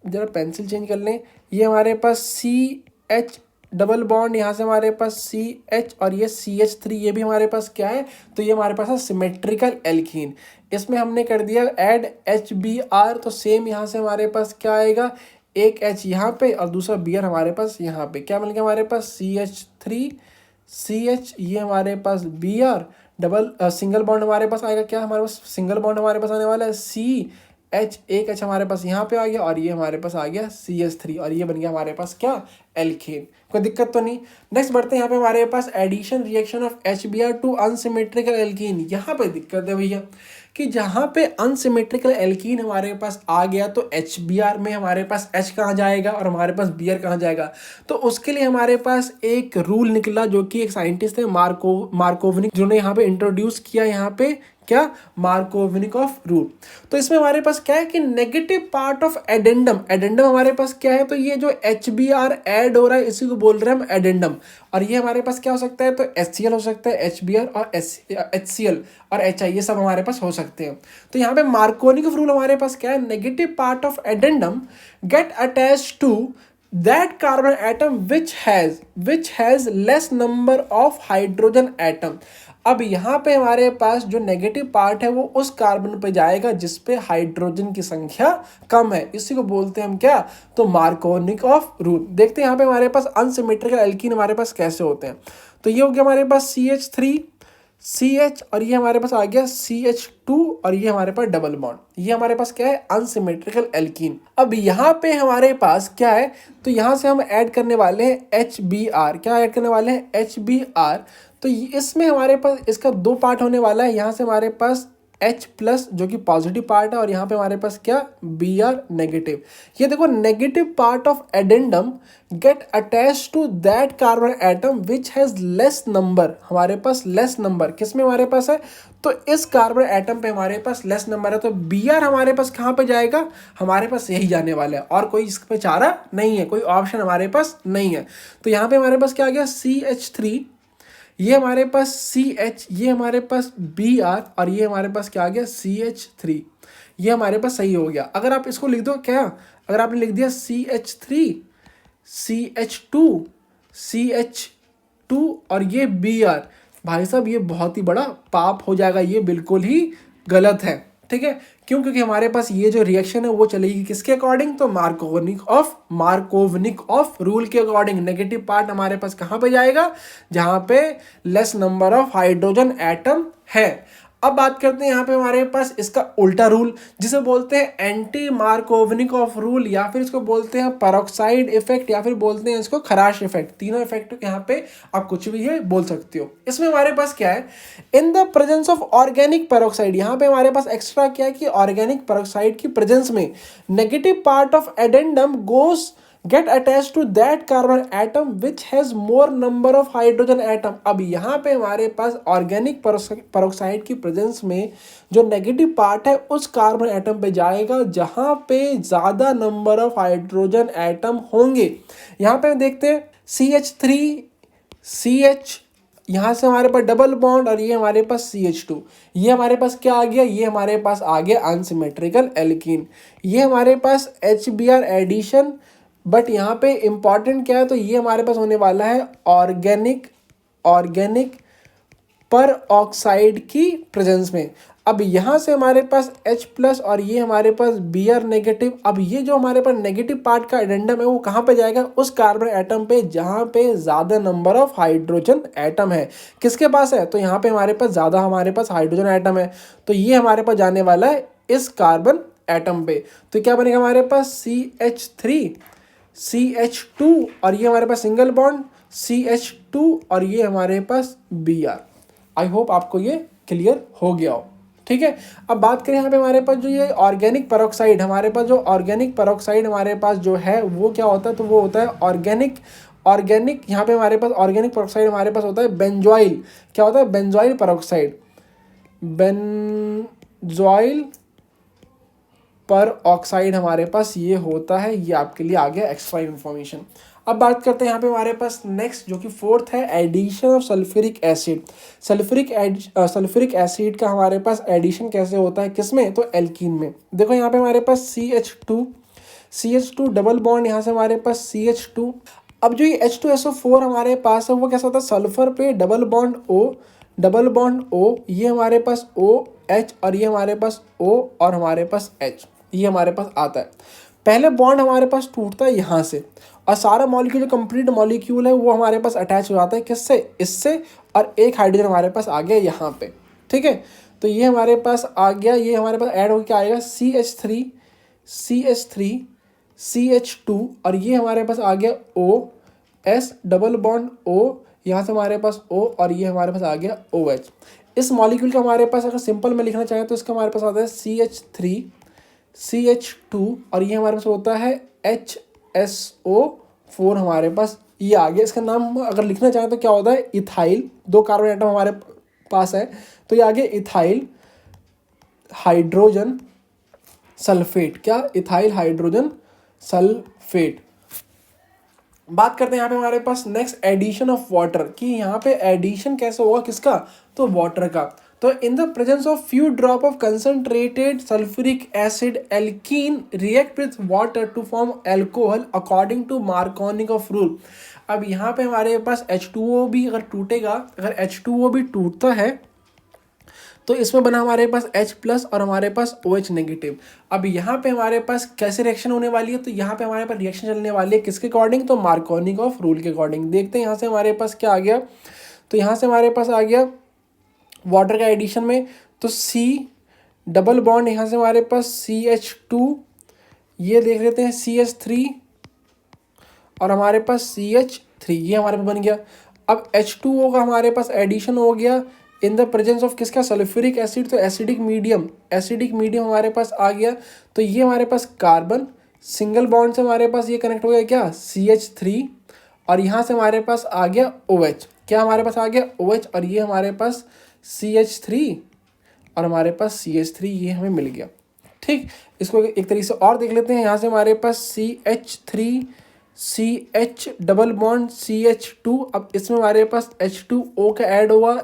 S1: जरा पेंसिल चेंज कर लें, ये हमारे पास CH डबल बॉन्ड, यहाँ से हमारे पास CH, और ये CH3, ये भी हमारे पास क्या है, तो ये हमारे पास है सिमेट्रिकल एल्कीन। इसमें हमने कर दिया ऐड HBr, तो सेम यहाँ से हमारे पास क्या आएगा, एक H यहाँ पे और दूसरा Br हमारे पास यहाँ पे। क्या मिल गया हमारे पास CH3 CH, ये हमारे पास Br डबल सिंगल बॉन्ड हमारे पास आएगा, क्या हमारे पास सिंगल बॉन्ड हमारे पास आने वाला है H, एक H हमारे पास यहाँ पे आ गया और ये हमारे पास आ गया CH3 और ये बन गया हमारे पास क्या, एल्केन। कोई दिक्कत तो नहीं। नेक्स्ट बढ़ते हैं यहाँ पे हमारे पास addition reaction of HBr to unsymmetrical alkene. यहाँ पे दिक्कत है भैया कि जहाँ पे अनसिमेट्रिकल एल्कीन हमारे पास आ गया तो HBr में हमारे पास H कहाँ जाएगा और हमारे पास Br कहाँ जाएगा। तो उसके लिए हमारे पास एक रूल निकला जो कि एक साइंटिस्ट है मार्कोवनिक, जिन्होंने यहाँ पे इंट्रोड्यूस किया, यहाँ पे क्या, मार्कोवनिक ऑफ रूल। तो इसमें हमारे पास क्या है कि negative part of addendum, addendum हमारे पास क्या है, तो ये जो HBr ऐड हो रहा है इसी को बोल रहे हैं हम एडेंडम। और ये हमारे पास क्या हो सकता है, तो HCl हो सकता है, HBr और HCl और HI, ये सब हमारे पास हो सकते हैं। तो यहाँ पे मार्कोवनिक ऑफ रूल हमारे पास क्या है, negative part of addendum get attached to that carbon atom which has less number of hydrogen atom। अब यहाँ पे हमारे पास जो नेगेटिव पार्ट है वो उस कार्बन पे जाएगा जिस पे हाइड्रोजन की संख्या कम है, इसी को बोलते हैं हम क्या, तो मार्कोवनिक ऑफ रूल। देखते हैं यहाँ पे हमारे पास अनसिमेट्रिकल एल्कीन हमारे पास कैसे होते हैं। तो ये हो गया हमारे पास CH3 CH और ये हमारे पास आ गया CH2 और ये हमारे पास डबल बॉन्ड, ये हमारे पास क्या है, अनसिमेट्रिकल एल्कीन। अब यहाँ पे हमारे पास क्या है, तो यहाँ से हम ऐड करने वाले हैं HBr। क्या ऐड करने वाले हैं, HBr। तो इसमें हमारे पास इसका दो पार्ट होने वाला है, यहाँ से हमारे पास H प्लस जो कि पॉजिटिव पार्ट है और यहाँ पे हमारे पास क्या, Br नेगेटिव। ये देखो negative part of addendum get attach to that carbon atom which has less number, हमारे पास लेस नंबर किस में हमारे पास है, तो इस कार्बन एटम पे हमारे पास लेस नंबर है। तो Br हमारे पास कहाँ पे जाएगा, हमारे पास यही जाने वाला है और कोई इस पे चारा नहीं है, कोई ऑप्शन हमारे पास नहीं है। तो यहाँ पे हमारे पास क्या आ गया, CH3, ये हमारे पास CH, ये हमारे पास Br और ये हमारे पास क्या आ गया, CH3। ये हमारे पास सही हो गया। अगर आप इसको लिख दो क्या, अगर आपने लिख दिया CH3 CH2 CH2 और ये Br, भाई साहब ये बहुत ही बड़ा पाप हो जाएगा, ये बिल्कुल ही गलत है। ठीक है, क्यों, क्योंकि हमारे पास ये जो रिएक्शन है वो चलेगी किसके अकॉर्डिंग, तो मार्कोवनिक ऑफ रूल के अकॉर्डिंग। नेगेटिव पार्ट हमारे पास कहाँ पे जाएगा, जहाँ पे less number of hydrogen atom है। अब बात करते हैं यहाँ पे हमारे पास इसका उल्टा रूल, जिसे बोलते हैं एंटी मार्कोवनिक ऑफ रूल, या फिर इसको बोलते हैं पेरोक्साइड इफेक्ट, या फिर बोलते हैं इसको खराश इफेक्ट। तीनों इफेक्ट यहाँ पे आप कुछ भी है बोल सकते हो। इसमें हमारे पास क्या है, इन the presence of organic peroxide, यहाँ पे हमारे पास एक्स्ट्रा क्या है कि ऑर्गेनिक पेरोक्साइड की प्रेजेंस में negative part of addendum goes get attached to that carbon atom which has more number of hydrogen atom। अब यहाँ पे हमारे पास ऑर्गेनिक पेरोक्साइड की प्रेजेंस में जो नेगेटिव पार्ट है उस कार्बन एटम पे जाएगा जहाँ पे ज़्यादा नंबर ऑफ हाइड्रोजन एटम होंगे। यहाँ पे देखते हैं CH3 CH, यहाँ से हमारे पास डबल बॉन्ड और ये हमारे पास CH2, ये हमारे पास क्या आ गया, ये हमारे पास आ गया अनसिमेट्रिकल एल्कीन। ये हमारे पास HBr एडिशन, बट यहाँ पे इंपॉर्टेंट क्या है, तो ये हमारे पास होने वाला है ऑर्गेनिक पर ऑक्साइड की प्रेजेंस में। अब यहाँ से हमारे पास H प्लस और ये हमारे पास Br नेगेटिव। अब ये जो हमारे पास नेगेटिव पार्ट का एडेंडम है वो कहाँ पे जाएगा, उस कार्बन एटम पे जहाँ पे ज़्यादा नंबर ऑफ हाइड्रोजन एटम है। किसके पास है, तो यहाँ पे हमारे पास ज़्यादा हमारे पास हाइड्रोजन एटम है, तो ये हमारे पास जाने वाला है इस कार्बन एटम पे। तो क्या बनेगा हमारे पास CH3 CH2 और ये हमारे पास सिंगल बॉन्ड CH2 और ये हमारे पास Br। आई होप आपको ये क्लियर हो गया हो। ठीक है, अब बात करें यहाँ पे हमारे पास जो ये ऑर्गेनिक पेरोक्साइड, हमारे पास जो ऑर्गेनिक पेरोक्साइड हमारे पास जो है वो क्या होता है, तो वो होता है ऑर्गेनिक यहाँ पे हमारे पास ऑर्गेनिक पेरोक्साइड हमारे पास होता है बेंजोइल। क्या होता है, बेंजोइल पेरोक्साइड, बेंजोइल पर ऑक्साइड हमारे पास ये होता है। ये आपके लिए आ गया एक्स्ट्रा इन्फॉर्मेशन। अब बात करते हैं यहाँ पे हमारे पास नेक्स्ट जो कि फोर्थ है addition of sulphuric acid. Sulphuric acid का हमारे पास एडिशन कैसे होता है, किसमें, तो एल्कीन में। देखो यहाँ पे हमारे पास CH2 डबल बॉन्ड, यहाँ से हमारे पास CH2। अब जो ये H2SO4 हमारे पास है वो कैसा होता है, सल्फर पे डबल बॉन्ड O, ये हमारे पास OH और ये हमारे पास O और हमारे पास H, ये हमारे पास आता है। पहले बॉन्ड हमारे पास टूटता है यहाँ से और सारा मॉलिक्यूल जो कंप्लीट मॉलिक्यूल है वो हमारे पास अटैच हो जाता है किससे, इससे, और एक हाइड्रोजन हमारे पास आ गया यहाँ पे। ठीक है, तो ये हमारे पास आ गया, ये हमारे पास ऐड होकर क्या आएगा CH3 और ये हमारे पास आ गया OS डबल बॉन्ड O, यहाँ से हमारे पास O और ये हमारे पास आ गया OH। इस मॉलिक्यूल का हमारे पास अगर सिंपल में लिखना चाहें तो इसका हमारे पास आता है CH3CH2 और ये हमारे पास होता है HSO4 हमारे पास ये आ गया। इसका नाम अगर लिखना चाहें तो क्या होता है इथाइल, 2 कार्बन एटम हमारे पास है तो ये आ गया इथाइल हाइड्रोजन सल्फेट। क्या? Ethyl hydrogen sulphate. बात करते हैं यहाँ पे हमारे पास नेक्स्ट एडिशन ऑफ वाटर कि यहाँ पे एडिशन कैसे होगा, किसका? तो वाटर का। तो in the presence of few drop of concentrated sulphuric acid alkene react with water to form alcohol according to Markovnikov rule. अब यहाँ पे हमारे पास H2O भी अगर टूटेगा, अगर H2O भी टूटता है तो इसमें बना हमारे पास H+ और हमारे पास OH नेगेटिव। अब यहाँ पे हमारे पास कैसे रिएक्शन होने वाली है, तो यहाँ पे हमारे पास रिएक्शन चलने वाली है किसके अकॉर्डिंग? तो मार्कोनिक रूल के अकॉर्डिंग। देखते हैं यहाँ से हमारे पास क्या आ गया। तो यहाँ से हमारे पास आ गया वाटर का एडिशन में, तो C डबल बॉन्ड यहाँ से हमारे पास CH2, ये देख लेते हैं CH3 और हमारे पास CH3, ये हमारे पास बन गया। अब H2O का हमारे पास एडिशन हो गया इन द प्रेजेंस ऑफ किसका? Sulphuric acid. तो एसिडिक मीडियम हमारे पास आ गया। तो ये हमारे पास कार्बन सिंगल बॉन्ड से हमारे पास ये कनेक्ट हो गया क्या? CH3 और यहाँ से हमारे पास आ गया OH। क्या हमारे पास आ गया? OH और ये हमारे पास CH3 और हमारे पास CH3 ये हमें मिल गया। ठीक, इसको एक तरीके से और देख लेते हैं। यहाँ से हमारे पास CH3 CH double bond CH2। अब इसमें हमारे पास H2O का ऐड हुआ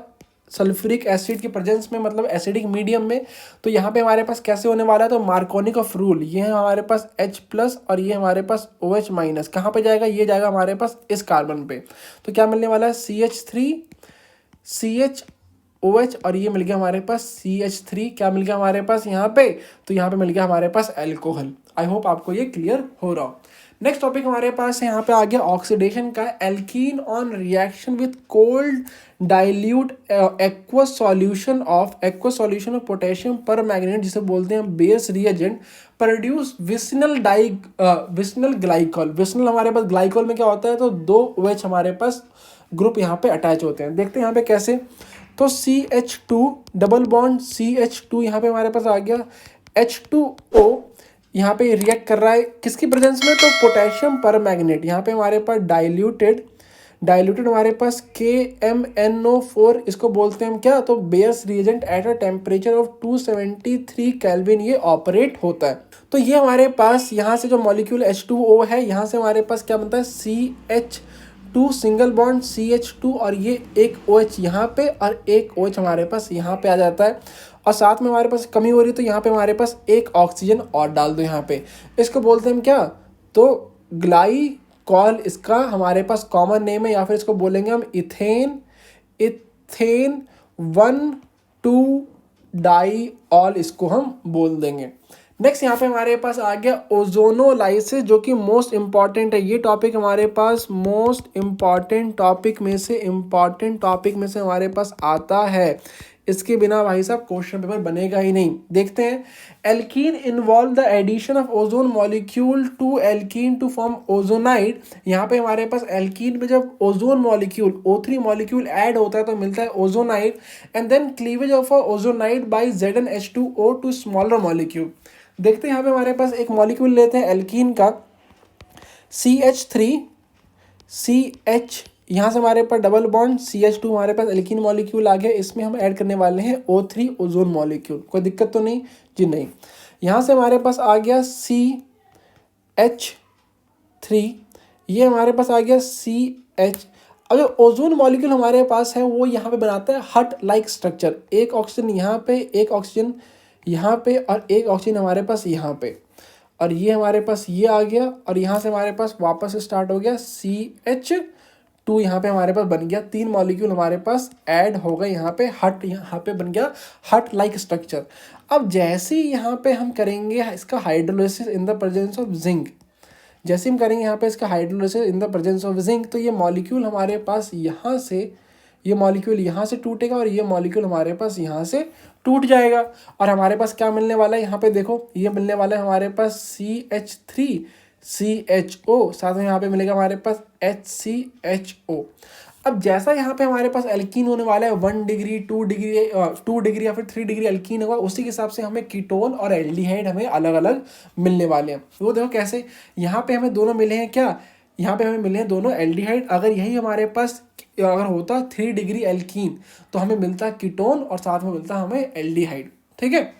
S1: सल्फ्यूरिक एसिड के प्रेजेंस में, मतलब एसिडिक मीडियम में। तो यहाँ पे हमारे पास कैसे होने वाला है? तो मार्कोनिक रूल, ये है हमारे पास H+ और ये हमारे पास OH-। कहाँ पे जाएगा? ये जाएगा हमारे पास इस कार्बन पे। तो क्या मिलने वाला है? CH3 CH OH और ये मिल गया हमारे पास CH3। क्या मिल गया हमारे पास यहाँ पे? तो यहाँ पे मिल गया हमारे पास एल्कोहल। आई होप आपको ये क्लियर हो रहा हो। नेक्स्ट टॉपिक हमारे पास है यहाँ पे आ गया ऑक्सीडेशन का। Alkene on reaction with cold dilute aqueous solution of potassium पर मैग्नेट, जिसे बोलते हैं base reagent, produce vicinal glycol. Vicinal हमारे पास ग्लाइकॉल में क्या होता है? तो 2 OH हमारे पास ग्रुप यहाँ पे अटैच होते हैं। देखते हैं यहाँ पे कैसे। तो CH2 डबल बॉन्ड CH2 यहाँ पे हमारे पास आ गया। H2O यहाँ पे रिएक्ट कर रहा है किसकी प्रेजेंस में? तो पोटेशियम पर मैग्नेट। यहाँ पे हमारे पास डाइल्यूटेड हमारे पास KMnO4, इसको बोलते हैं हम क्या? तो base reagent eight a temperature of 273 kelvin ये ऑपरेट होता है। तो ये हमारे पास यहाँ से जो मॉलिक्यूल H2O है, यहाँ से हमारे पास क्या बनता है? CH2 सिंगल बॉन्ड CH2 और ये एक OH यहाँ पे और एक OH हमारे पास यहाँ पे आ जाता है। और साथ में हमारे पास कमी हो रही है तो यहाँ पे हमारे पास एक ऑक्सीजन और डाल दो यहाँ पे। इसको बोलते हैं हम क्या? तो ग्लाइकॉल इसका हमारे पास कॉमन नेम है, या फिर इसको बोलेंगे हम इथेन 1,2 डाइऑल, इसको हम बोल देंगे। नेक्स्ट यहाँ पे हमारे पास आ गया ओजोनोलाइसिस, जो कि मोस्ट इंपॉर्टेंट है। ये टॉपिक हमारे पास मोस्ट इंपॉर्टेंट टॉपिक में से हमारे पास आता है। इसके बिना भाई साहब क्वेश्चन पेपर बनेगा ही नहीं। देखते हैं। Alkene involve the addition of ozone molecule to alkene to form ozonide. यहाँ पे हमारे पास एल्कीन में जब ozone molecule O3 molecule add होता है तो मिलता है ozonide, and then cleavage of ozonide by ZnH2O to smaller molecule. देखते हैं यहाँ पे हमारे पास एक मॉलिक्यूल लेते हैं एल्कीन का CH3 CH, यहाँ से हमारे पास डबल बॉन्ड CH2 हमारे पास एल्कीन मॉलिक्यूल आ गया। इसमें हम ऐड करने वाले हैं O3 ओजोन मॉलिक्यूल। कोई दिक्कत तो नहीं जी? नहीं। यहाँ से हमारे पास आ गया CH3, ये हमारे पास आ गया CH। अब जो ओजोन मॉलिक्यूल हमारे पास है वो यहाँ पे बनाता है हट लाइक स्ट्रक्चर। एक ऑक्सीजन यहाँ पे, एक ऑक्सीजन यहाँ पे और एक ऑक्सीजन हमारे पास यहाँ पे, और ये हमारे पास ये आ गया और यहाँ से हमारे पास वापस स्टार्ट हो गया CH2 यहाँ पे हमारे पास बन गया। 3 मॉलिक्यूल हमारे पास ऐड हो गए यहाँ पे, हट यहाँ पे बन गया हट लाइक स्ट्रक्चर। अब जैसे ही यहाँ पे हम करेंगे इसका hydrolysis in the presence of zinc, जैसे हम करेंगे यहाँ पे इसका hydrolysis in the presence of zinc, तो ये मॉलिक्यूल हमारे पास यहाँ से ये मॉलिक्यूल यहाँ से टूटेगा और ये मॉलिक्यूल हमारे पास यहाँ से टूट जाएगा। और हमारे पास क्या मिलने वाला है, यहाँ पे देखो ये मिलने वाला है हमारे पास CH3CHO, साथ में यहाँ पे मिलेगा हमारे पास HCHO। अब जैसा यहाँ पे हमारे पास एल्कीन होने वाला है 1 डिग्री 2 डिग्री 2 डिग्री या फिर 3 डिग्री एल्कीन होगा, उसी के हिसाब से हमें कीटोन और एल्डिहाइड हमें अलग अलग मिलने वाले हैं। वो देखो कैसे, यहाँ पे हमें दोनों मिले हैं क्या, यहाँ पे हमें मिले हैं दोनों एल्डिहाइड। अगर यही हमारे पास अगर होता 3 डिग्री एल्कीन तो हमें मिलता कीटोन और साथ में मिलता हमें एल्डिहाइड। ठीक है,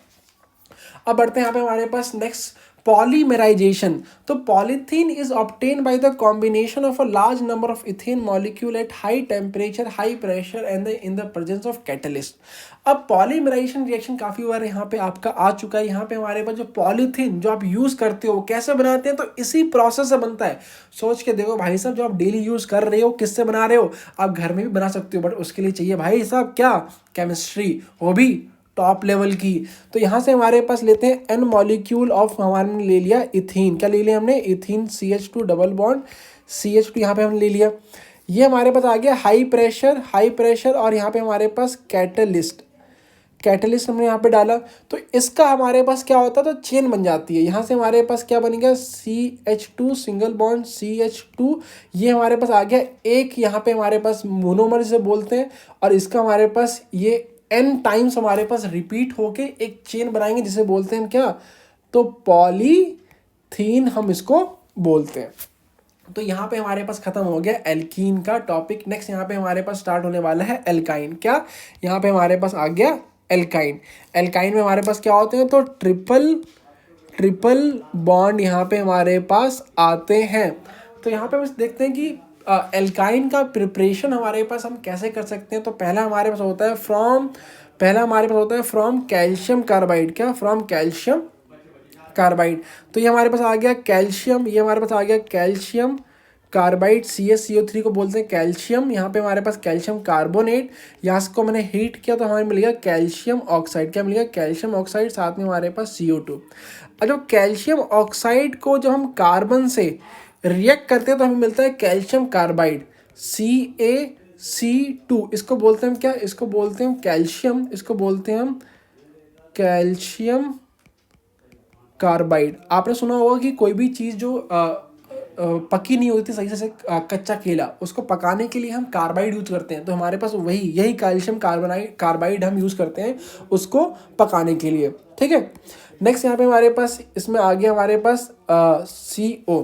S1: अब बढ़ते हैं यहाँ पे हमारे पास नेक्स्ट पॉलीमराइजेशन। तो polythene is obtain by the combination of a large number of ethane molecule at high temperature high pressure and in the presence of catalyst. अब पॉलीमराइजेशन रिएक्शन काफ़ी बार यहाँ पे आपका आ चुका है। यहाँ पे हमारे पास जो पॉलीथीन जो आप यूज़ करते हो कैसे बनाते हैं, तो इसी प्रोसेस से बनता है। सोच के देखो भाई साहब, जो आप डेली यूज़ कर रहे हो किससे बना रहे हो, आप घर में भी बना सकते हो, बट उसके लिए चाहिए भाई साहब क्या, केमिस्ट्री, वो भी टॉप लेवल की। तो यहाँ से हमारे पास लेते हैं एन मॉलिक्यूल ऑफ, हमारे ले लिया इथीन, क्या ले लिया हमने, ethene CH2 double bond CH2 यहाँ पे हमने ले लिया। ये हमारे पास आ गया हाई प्रेशर और यहाँ पे हमारे पास कैटलिस्ट हमने यहाँ पे डाला। तो इसका हमारे पास क्या होता है, तो चेन बन जाती है। यहाँ से हमारे पास क्या बन गया, CH2 सिंगल बॉन्ड CH2, ये हमारे पास आ गया एक, यहाँ पे हमारे पास मोनोमर से बोलते हैं, और इसका हमारे पास ये n टाइम्स हमारे पास रिपीट होके एक चेन बनाएंगे जिसे बोलते हैं क्या, तो पॉलीथीन हम इसको बोलते हैं। तो यहाँ पे हमारे पास खत्म हो गया एल्कीन का टॉपिक। नेक्स्ट यहाँ पे हमारे पास स्टार्ट होने वाला है एल्काइन। क्या, यहाँ पे हमारे पास आ गया एल्काइन में हमारे पास क्या होते हैं, तो ट्रिपल बॉन्ड यहाँ पे हमारे पास आते हैं। तो यहाँ पे बस देखते हैं कि एल्काइन का प्रिपरेशन हमारे पास हम कैसे कर सकते हैं। तो पहला हमारे पास होता है फ्रॉम कैल्शियम कार्बाइड। क्या, फ्रॉम कैल्शियम कार्बाइड। तो ये हमारे पास आ गया कैल्शियम, ये हमारे पास आ गया कैल्शियम कार्बाइड, CaCO3 को बोलते हैं कैल्शियम। यहाँ पे हमारे पास कैल्शियम कार्बोनेट, यहाँ को मैंने हीट किया तो हमें मिल गया कैल्शियम ऑक्साइड। क्या मिल गया, कैल्शियम ऑक्साइड, साथ में हमारे पास CO2। और जो कैल्शियम ऑक्साइड को जब हम कार्बन से रिएक्ट करते हैं तो हमें मिलता है कैल्शियम कार्बाइड CaC2। इसको बोलते हैं क्या, इसको बोलते हैं कैल्शियम, इसको बोलते हैं हम कैल्शियम कार्बाइड। आपने सुना होगा कि कोई भी चीज़ जो पकी नहीं होती सही से कच्चा केला, उसको पकाने के लिए हम कार्बाइड यूज करते हैं। तो हमारे पास यही कैल्शियम कार्बाइड हम यूज करते हैं उसको पकाने के लिए। ठीक है, नेक्स्ट यहाँ पे हमारे पास इसमें आ गया हमारे पास CO।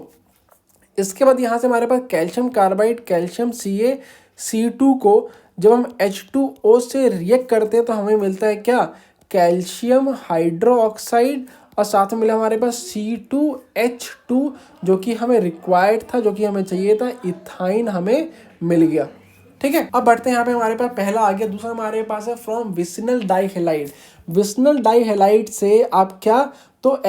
S1: इसके बाद यहाँ से हमारे पास कैल्शियम कार्बाइड कैल्शियम CaC2 को जब हम H2O से रिएक्ट करते हैं तो हमें मिलता है क्या, कैल्शियम हाइड्रोक्साइड, और साथ में मिला हमारे पास C2H2 जो कि हमें रिक्वायर्ड था, जो कि हमें चाहिए था, इथाइन हमें मिल गया। ठीक है, अब बढ़ते हैं यहाँ पे हमारे पास पहला आ गया। दूसरा हमारे पास है फ्रॉम विसिनल डाइहैलाइड। विसिनल डाइहैलाइड से आप क्या, तो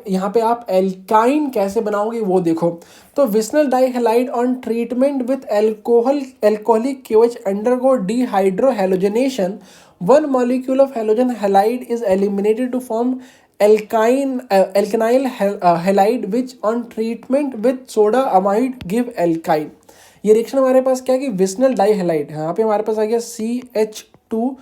S1: यहाँ पे आप एल्काइन कैसे बनाओगे वो देखो। तो vicinal dihalide on treatment with alcoholic KOH undergo dehydrohalogenation, one molecule of halogen halide is eliminated to form alkynyl halide which on treatment with soda amide give alkyne। ये रिएक्शन हमारे पास क्या है कि विसिनल डाइहैलाइड, यहाँ पे हमारे पास आ गया CH2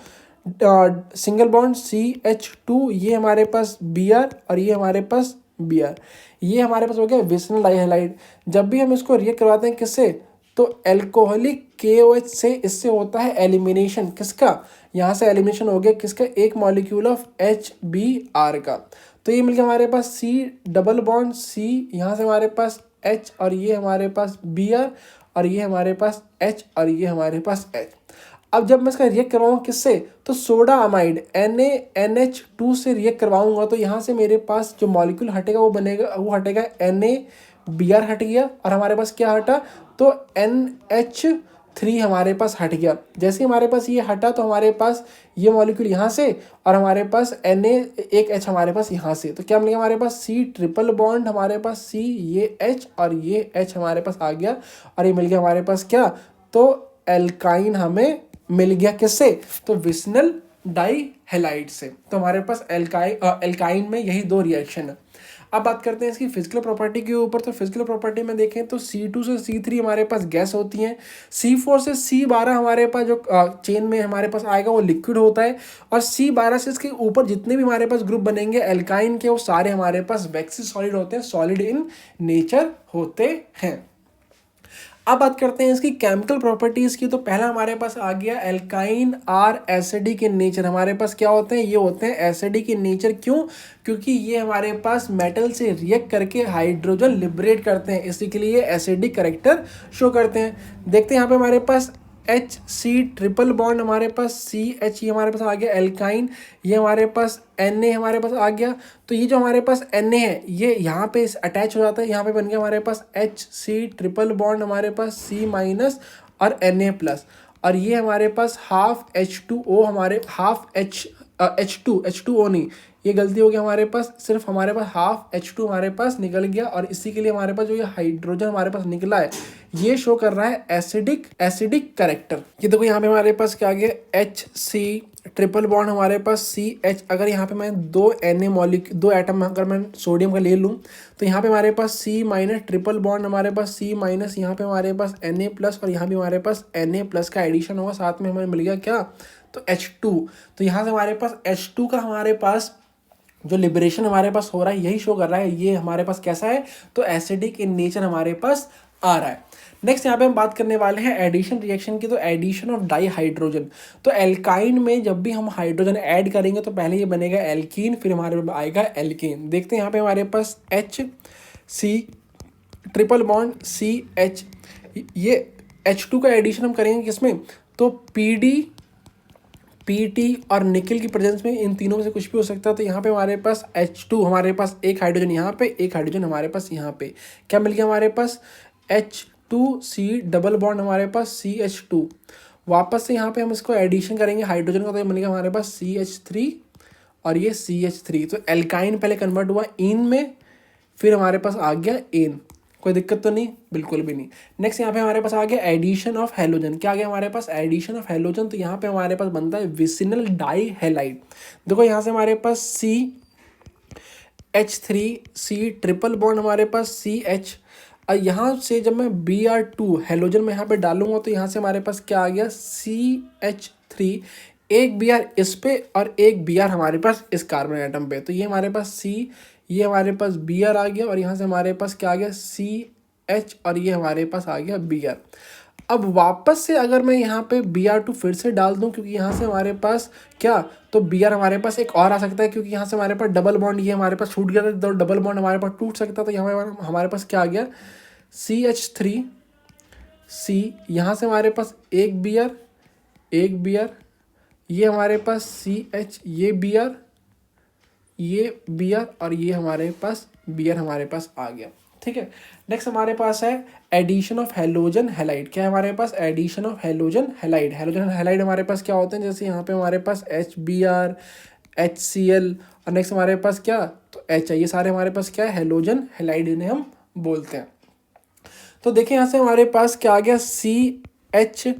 S1: सिंगल बॉन्ड CH2, ये हमारे पास Br और ये हमारे पास Br, ये हमारे पास हो गया विसिनल डाइहैलाइड। जब भी हम इसको रिएक्ट करवाते हैं किससे, तो एल्कोहलिक KOH से, इससे होता है एलिमिनेशन किसका, यहाँ से एलिमिनेशन हो गया किसका, एक मॉलिक्यूल ऑफ HBr का। तो ये मिल गया हमारे पास C डबल बॉन्ड C, यहाँ से हमारे पास H और ये हमारे पास Br और ये हमारे पास H और ये हमारे पास H। अब जब मैं इसका रिएक्ट करवाऊँ किससे, तो सोडा अमाइड NaNH2 से रिएक्ट करवाऊँगा, तो यहाँ से मेरे पास जो मॉलिक्यूल हटेगा वो हटेगा NaBr हट गया, और हमारे पास क्या हटा, तो NH3 हमारे पास हट गया। जैसे हमारे पास ये हटा तो हमारे पास ये मॉलिक्यूल यहाँ से और हमारे पास एक H हमारे पास यहाँ से, तो क्या मिल गया हमारे पास C ट्रिपल बॉन्ड, हमारे पास C, ये H और ये H हमारे पास आ गया, और ये मिल गया हमारे पास क्या, तो एल्काइन हमें मिल गया किससे, तो विसिनल डाई हैलाइड से। तो हमारे पास एल्काइन में यही दो रिएक्शन है। अब बात करते हैं इसकी फिजिकल प्रॉपर्टी के ऊपर। तो फिजिकल प्रॉपर्टी में देखें तो C2 से C3 हमारे पास गैस होती हैं, C4 से C12 हमारे पास जो चेन में हमारे पास आएगा वो लिक्विड होता है, और C12 से इसके ऊपर जितने भी हमारे पास ग्रुप बनेंगे एल्काइन के वो सारे हमारे पास वैक्सी सॉलिड होते हैं, सॉलिड इन नेचर होते हैं। अब बात करते हैं इसकी केमिकल प्रॉपर्टीज की। तो पहला हमारे पास आ गया alkyne are acidic in nature. हमारे पास क्या होते हैं, ये होते हैं एसिडिक इन नेचर। क्यों? क्योंकि ये हमारे पास मेटल से रिएक्ट करके हाइड्रोजन लिबरेट करते हैं, इसी के लिए एसिडिक कैरेक्टर शो करते हैं। देखते हैं यहाँ पे हमारे पास HC ट्रिपल बॉन्ड, हमारे पास CH, ये हमारे पास आ गया एल्काइन, ये हमारे पास Na हमारे पास आ गया। तो ये जो हमारे पास Na है ये यहाँ पे अटैच हो जाता है, यहाँ पे बन गया हमारे पास HC ट्रिपल बॉन्ड, हमारे पास C माइनस और Na प्लस, और ये हमारे पास हाफ H2O, हमारे हाफ H2O नहीं, ये गलती हो गया, हमारे पास सिर्फ हमारे पास हाफ H2 हमारे पास निकल गया, और इसी के लिए हमारे पास जो ये हाइड्रोजन हमारे पास निकला है ये शो कर रहा है एसिडिक कैरेक्टर। ये देखो यहाँ पे हमारे पास क्या आ गया HC ट्रिपल बॉन्ड, हमारे पास CH। अगर यहाँ पे मैं दो एटम अगर मैं सोडियम का ले लूँ तो यहाँ पे हमारे पास C माइनस ट्रिपल बॉन्ड, हमारे पास C माइनस, यहाँ पे हमारे पास Na प्लस, और यहाँ भी हमारे पास Na प्लस का एडिशन होगा, साथ में हमें मिल गया क्या, तो H2। तो यहाँ से हमारे पास H2 का हमारे पास जो लिबरेशन हमारे पास हो रहा है यही शो कर रहा है ये हमारे पास कैसा है, तो एसिडिक इन नेचर हमारे पास आ रहा है। नेक्स्ट यहाँ पे हम बात करने वाले हैं एडिशन रिएक्शन की। तो एडिशन ऑफ डाई हाइड्रोजन। तो एल्काइन में जब भी हम हाइड्रोजन ऐड करेंगे तो पहले ये बनेगा एल्कीन, फिर हमारे पास आएगा एल्कीन। देखते हैं यहाँ पे हमारे पास HC ट्रिपल बॉन्ड CH, ये H2 का एडिशन हम करेंगे किसमें, तो PT और निकल की प्रेजेंस में, इन तीनों में से कुछ भी हो सकता है। तो यहाँ पे हमारे पास H2, हमारे पास एक हाइड्रोजन यहाँ पे, एक हाइड्रोजन हमारे पास यहाँ पे, क्या मिल गया हमारे पास H2C डबल बॉन्ड, हमारे पास CH2। वापस से यहाँ पे हम इसको एडिशन करेंगे हाइड्रोजन का, तो ये मिल गया हमारे पास CH3 और ये CH3। तो एल्काइन पहले कन्वर्ट हुआ इन में, फिर हमारे पास आ गया एन। कोई दिक्कत तो नहीं, बिल्कुल भी नहीं। नेक्स्ट यहाँ पे हमारे पास आ गया एडिशन ऑफ हेलोजन। क्या आ गया हमारे पास, एडिशन ऑफ हेलोजन। तो यहाँ पे हमारे पास बनता है विसिनल डाई हैलाइड। देखो यहाँ से हमारे पास CH3C ट्रिपल बॉन्ड, हमारे पास CH, और यहाँ से जब मैं Br2 हेलोजन में यहाँ पे डालूंगा तो यहाँ से हमारे पास क्या आ गया, CH3, एक Br इस पे और एक Br हमारे पास इस कार्बन एटम पे। तो ये हमारे पास ये हमारे पास Br आ गया, और यहाँ से हमारे पास क्या आ गया CH, और ये हमारे पास आ गया Br। अब वापस से अगर मैं यहाँ पे Br2 फिर से डाल दूँ, क्योंकि यहाँ से हमारे पास क्या, तो Br हमारे पास एक और आ सकता है, क्योंकि यहाँ से हमारे पास डबल बॉन्ड ये हमारे पास छूट गया था, तो डबल बॉन्ड हमारे पास टूट सकता था। तो यहाँ हमारे पास क्या आ गया CH3C, यहाँ से हमारे पास एक Br, ये हमारे पास CH, ये Br, और ये हमारे पास Br हमारे पास आ गया। ठीक है। नेक्स्ट हमारे पास है एडिशन ऑफ हेलोजन हैलाइड। क्या है हमारे पास, addition of halogen halide. Halogen halide हमारे पास क्या होते हैं, जैसे यहाँ पे हमारे पास HBr, HCl, और नेक्स्ट हमारे पास क्या, तो H है। ये सारे हमारे पास क्या है, हेलोजन हैलाइड, इन्हें हम बोलते हैं। तो देखिए यहाँ से हमारे पास क्या आ गया, CH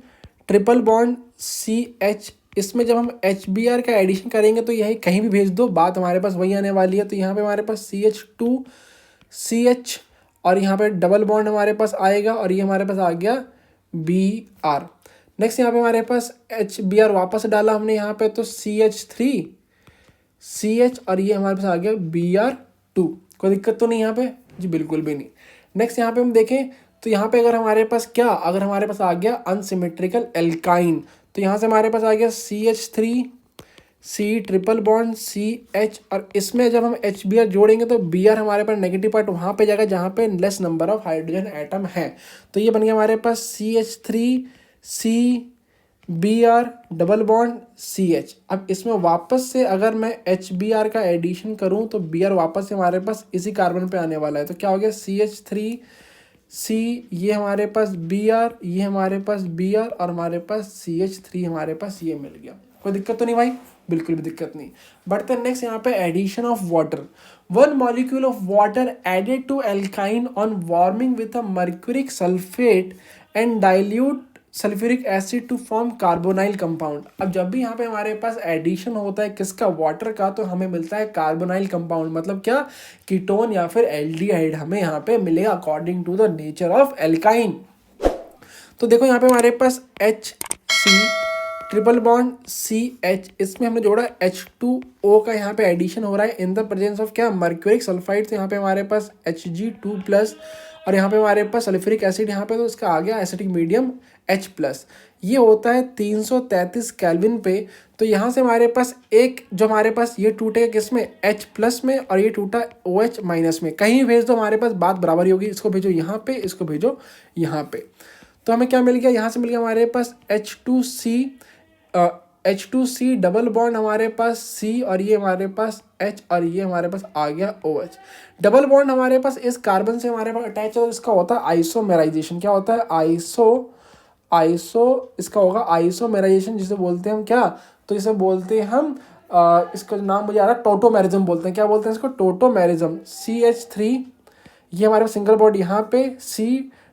S1: ट्रिपल बॉन्ड CH। इसमें जब हम HBr का एडिशन करेंगे तो यही कहीं भी भेज दो, बात हमारे पास वही आने वाली है। तो यहाँ पे हमारे पास CH2CH, और यहाँ पे डबल बॉन्ड हमारे पास आएगा, और ये हमारे पास आ गया Br। नेक्स्ट यहाँ पे हमारे पास HBr वापस डाला हमने यहाँ पे, तो CH3CH, और ये हमारे पास आ गया Br2। कोई दिक्कत तो नहीं यहाँ पे जी, बिल्कुल भी नहीं। नेक्स्ट यहाँ पे हम देखें तो यहाँ पे अगर हमारे पास आ गया अनसिमेट्रिकल एल्काइन, तो यहाँ से हमारे पास आ गया CH3C ट्रिपल बॉन्ड CH, और इसमें जब हम HBr जोड़ेंगे तो Br हमारे पास नेगेटिव पार्ट वहाँ पे जाएगा जहाँ पे less number of hydrogen atom है। तो ये बन गया हमारे पास CH3C Br double bond CH। अब इसमें वापस से अगर मैं HBr का एडिशन करूँ तो Br वापस से हमारे पास इसी कार्बन पे आने वाला है। तो क्या हो गया, CH3C, ये हमारे पास Br, ये हमारे पास Br, और हमारे पास CH3 हमारे पास ये मिल गया। कोई दिक्कत तो नहीं भाई, बिल्कुल भी दिक्कत नहीं। बढ़ते हैं नेक्स्ट यहाँ पे addition of water. 1 molecule of water added to alkyne on warming with a mercuric sulphate and dilute sulphuric acid to form carbonyl compound. अब जब भी यहाँ पे हमारे पास एडिशन होता है किसका, वाटर का, तो हमें मिलता है कार्बोनाइल कंपाउंड, मतलब क्या, कीटोन या फिर एल्डिहाइड हमें यहाँ पे मिलेगा according to the nature of alkyne. तो देखो यहाँ पे हमारे पास HC ट्रिपल बॉन्ड CH, इसमें हमने जोड़ा H2O का यहाँ पे एडिशन हो रहा है इन द प्रेजेंस ऑफ क्या, मर्क्यूरिक सल्फाइड। तो यहाँ पे हमारे पास Hg2+, और यहाँ पे हमारे पास सल्फ्यूरिक एसिड यहाँ पे, तो इसका आ गया एसिडिक मीडियम H+। ये होता है 333 केल्विन पे। तो यहाँ से हमारे पास एक जो हमारे पास ये टूटेगा किसमें, H+ में, और ये टूटा OH- में। कहीं भेज दो हमारे पास बात बराबर ही होगी, इसको भेजो यहाँ पे, इसको भेजो यहाँ पे। तो हमें क्या मिल गया, यहाँ से मिल गया हमारे पास H2C डबल बॉन्ड हमारे पास C, और ये हमारे पास H, और ये हमारे पास आ गया OH। डबल बॉन्ड हमारे पास इस कार्बन से हमारे पास अटैच है, तो इसका होता है आइसोमेराइजेशन। क्या होता है, इसका होगा आइसोमेराइजेशन, जिसे बोलते हैं हम क्या, तो इसे बोलते हैं हम इसका नाम मुझे आ रहा है टोटोमेरिज्म बोलते हैं। क्या बोलते हैं इसको, टोटोमेरिज्म। CH3 ये हमारे पास सिंगल बॉन्ड यहाँ पे, C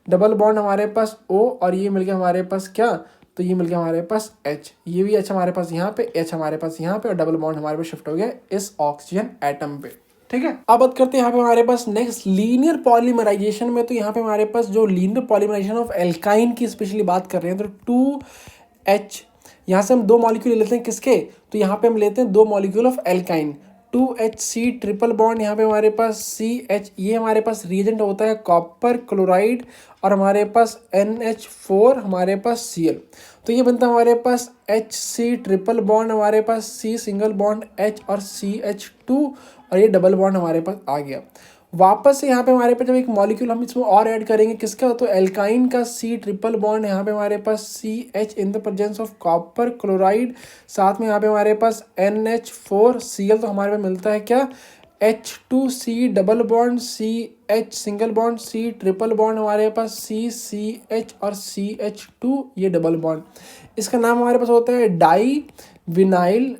S1: डबल बॉन्ड हमारे पास O, और ये मिल गया हमारे पास क्या, तो ये मिल गया हमारे पास H। ये भी H हमारे पास यहाँ पे, H हमारे पास यहाँ पे, और डबल बॉन्ड हमारे पास शिफ्ट हो गया इस ऑक्सीजन एटम पे। ठीक है, अब बात करते हैं यहाँ पे हमारे पास नेक्स्ट लीनियर पॉलीमराइजेशन में। तो यहाँ पे हमारे पास जो लीनियर पॉलीमराइजेशन ऑफ एल्काइन की स्पेशली बात कर रहे हैं, तो 2H, यहाँ से हम दो मॉलिक्यूल ले लेते हैं किसके, तो यहाँ पे हम लेते हैं दो molecule of alkyne. 2HC triple bond, यहाँ पे हमारे पास CH, ये हमारे पास रिएजेंट होता है कॉपर क्लोराइड, और हमारे पास NH4 हमारे पास Cl। तो ये बनता है हमारे पास HC ट्रिपल बॉन्ड, हमारे पास C सिंगल बॉन्ड H, और CH2, और ये डबल बॉन्ड हमारे पास आ गया। वापस से यहाँ पे हमारे पास जब एक मॉलिक्यूल हम इसमें और ऐड करेंगे किसका, तो एल्काइन का C ट्रिपल बॉन्ड, यहाँ पे हमारे पास CH in the presence of copper chloride, साथ में यहाँ पे हमारे पास NH4 Cl। तो हमारे पास मिलता है क्या, H2C double bond CH single bond C triple bond, हमारे पास CH और CH2 ये डबल बॉन्ड। इसका नाम हमारे पास होता है डाई विनाइल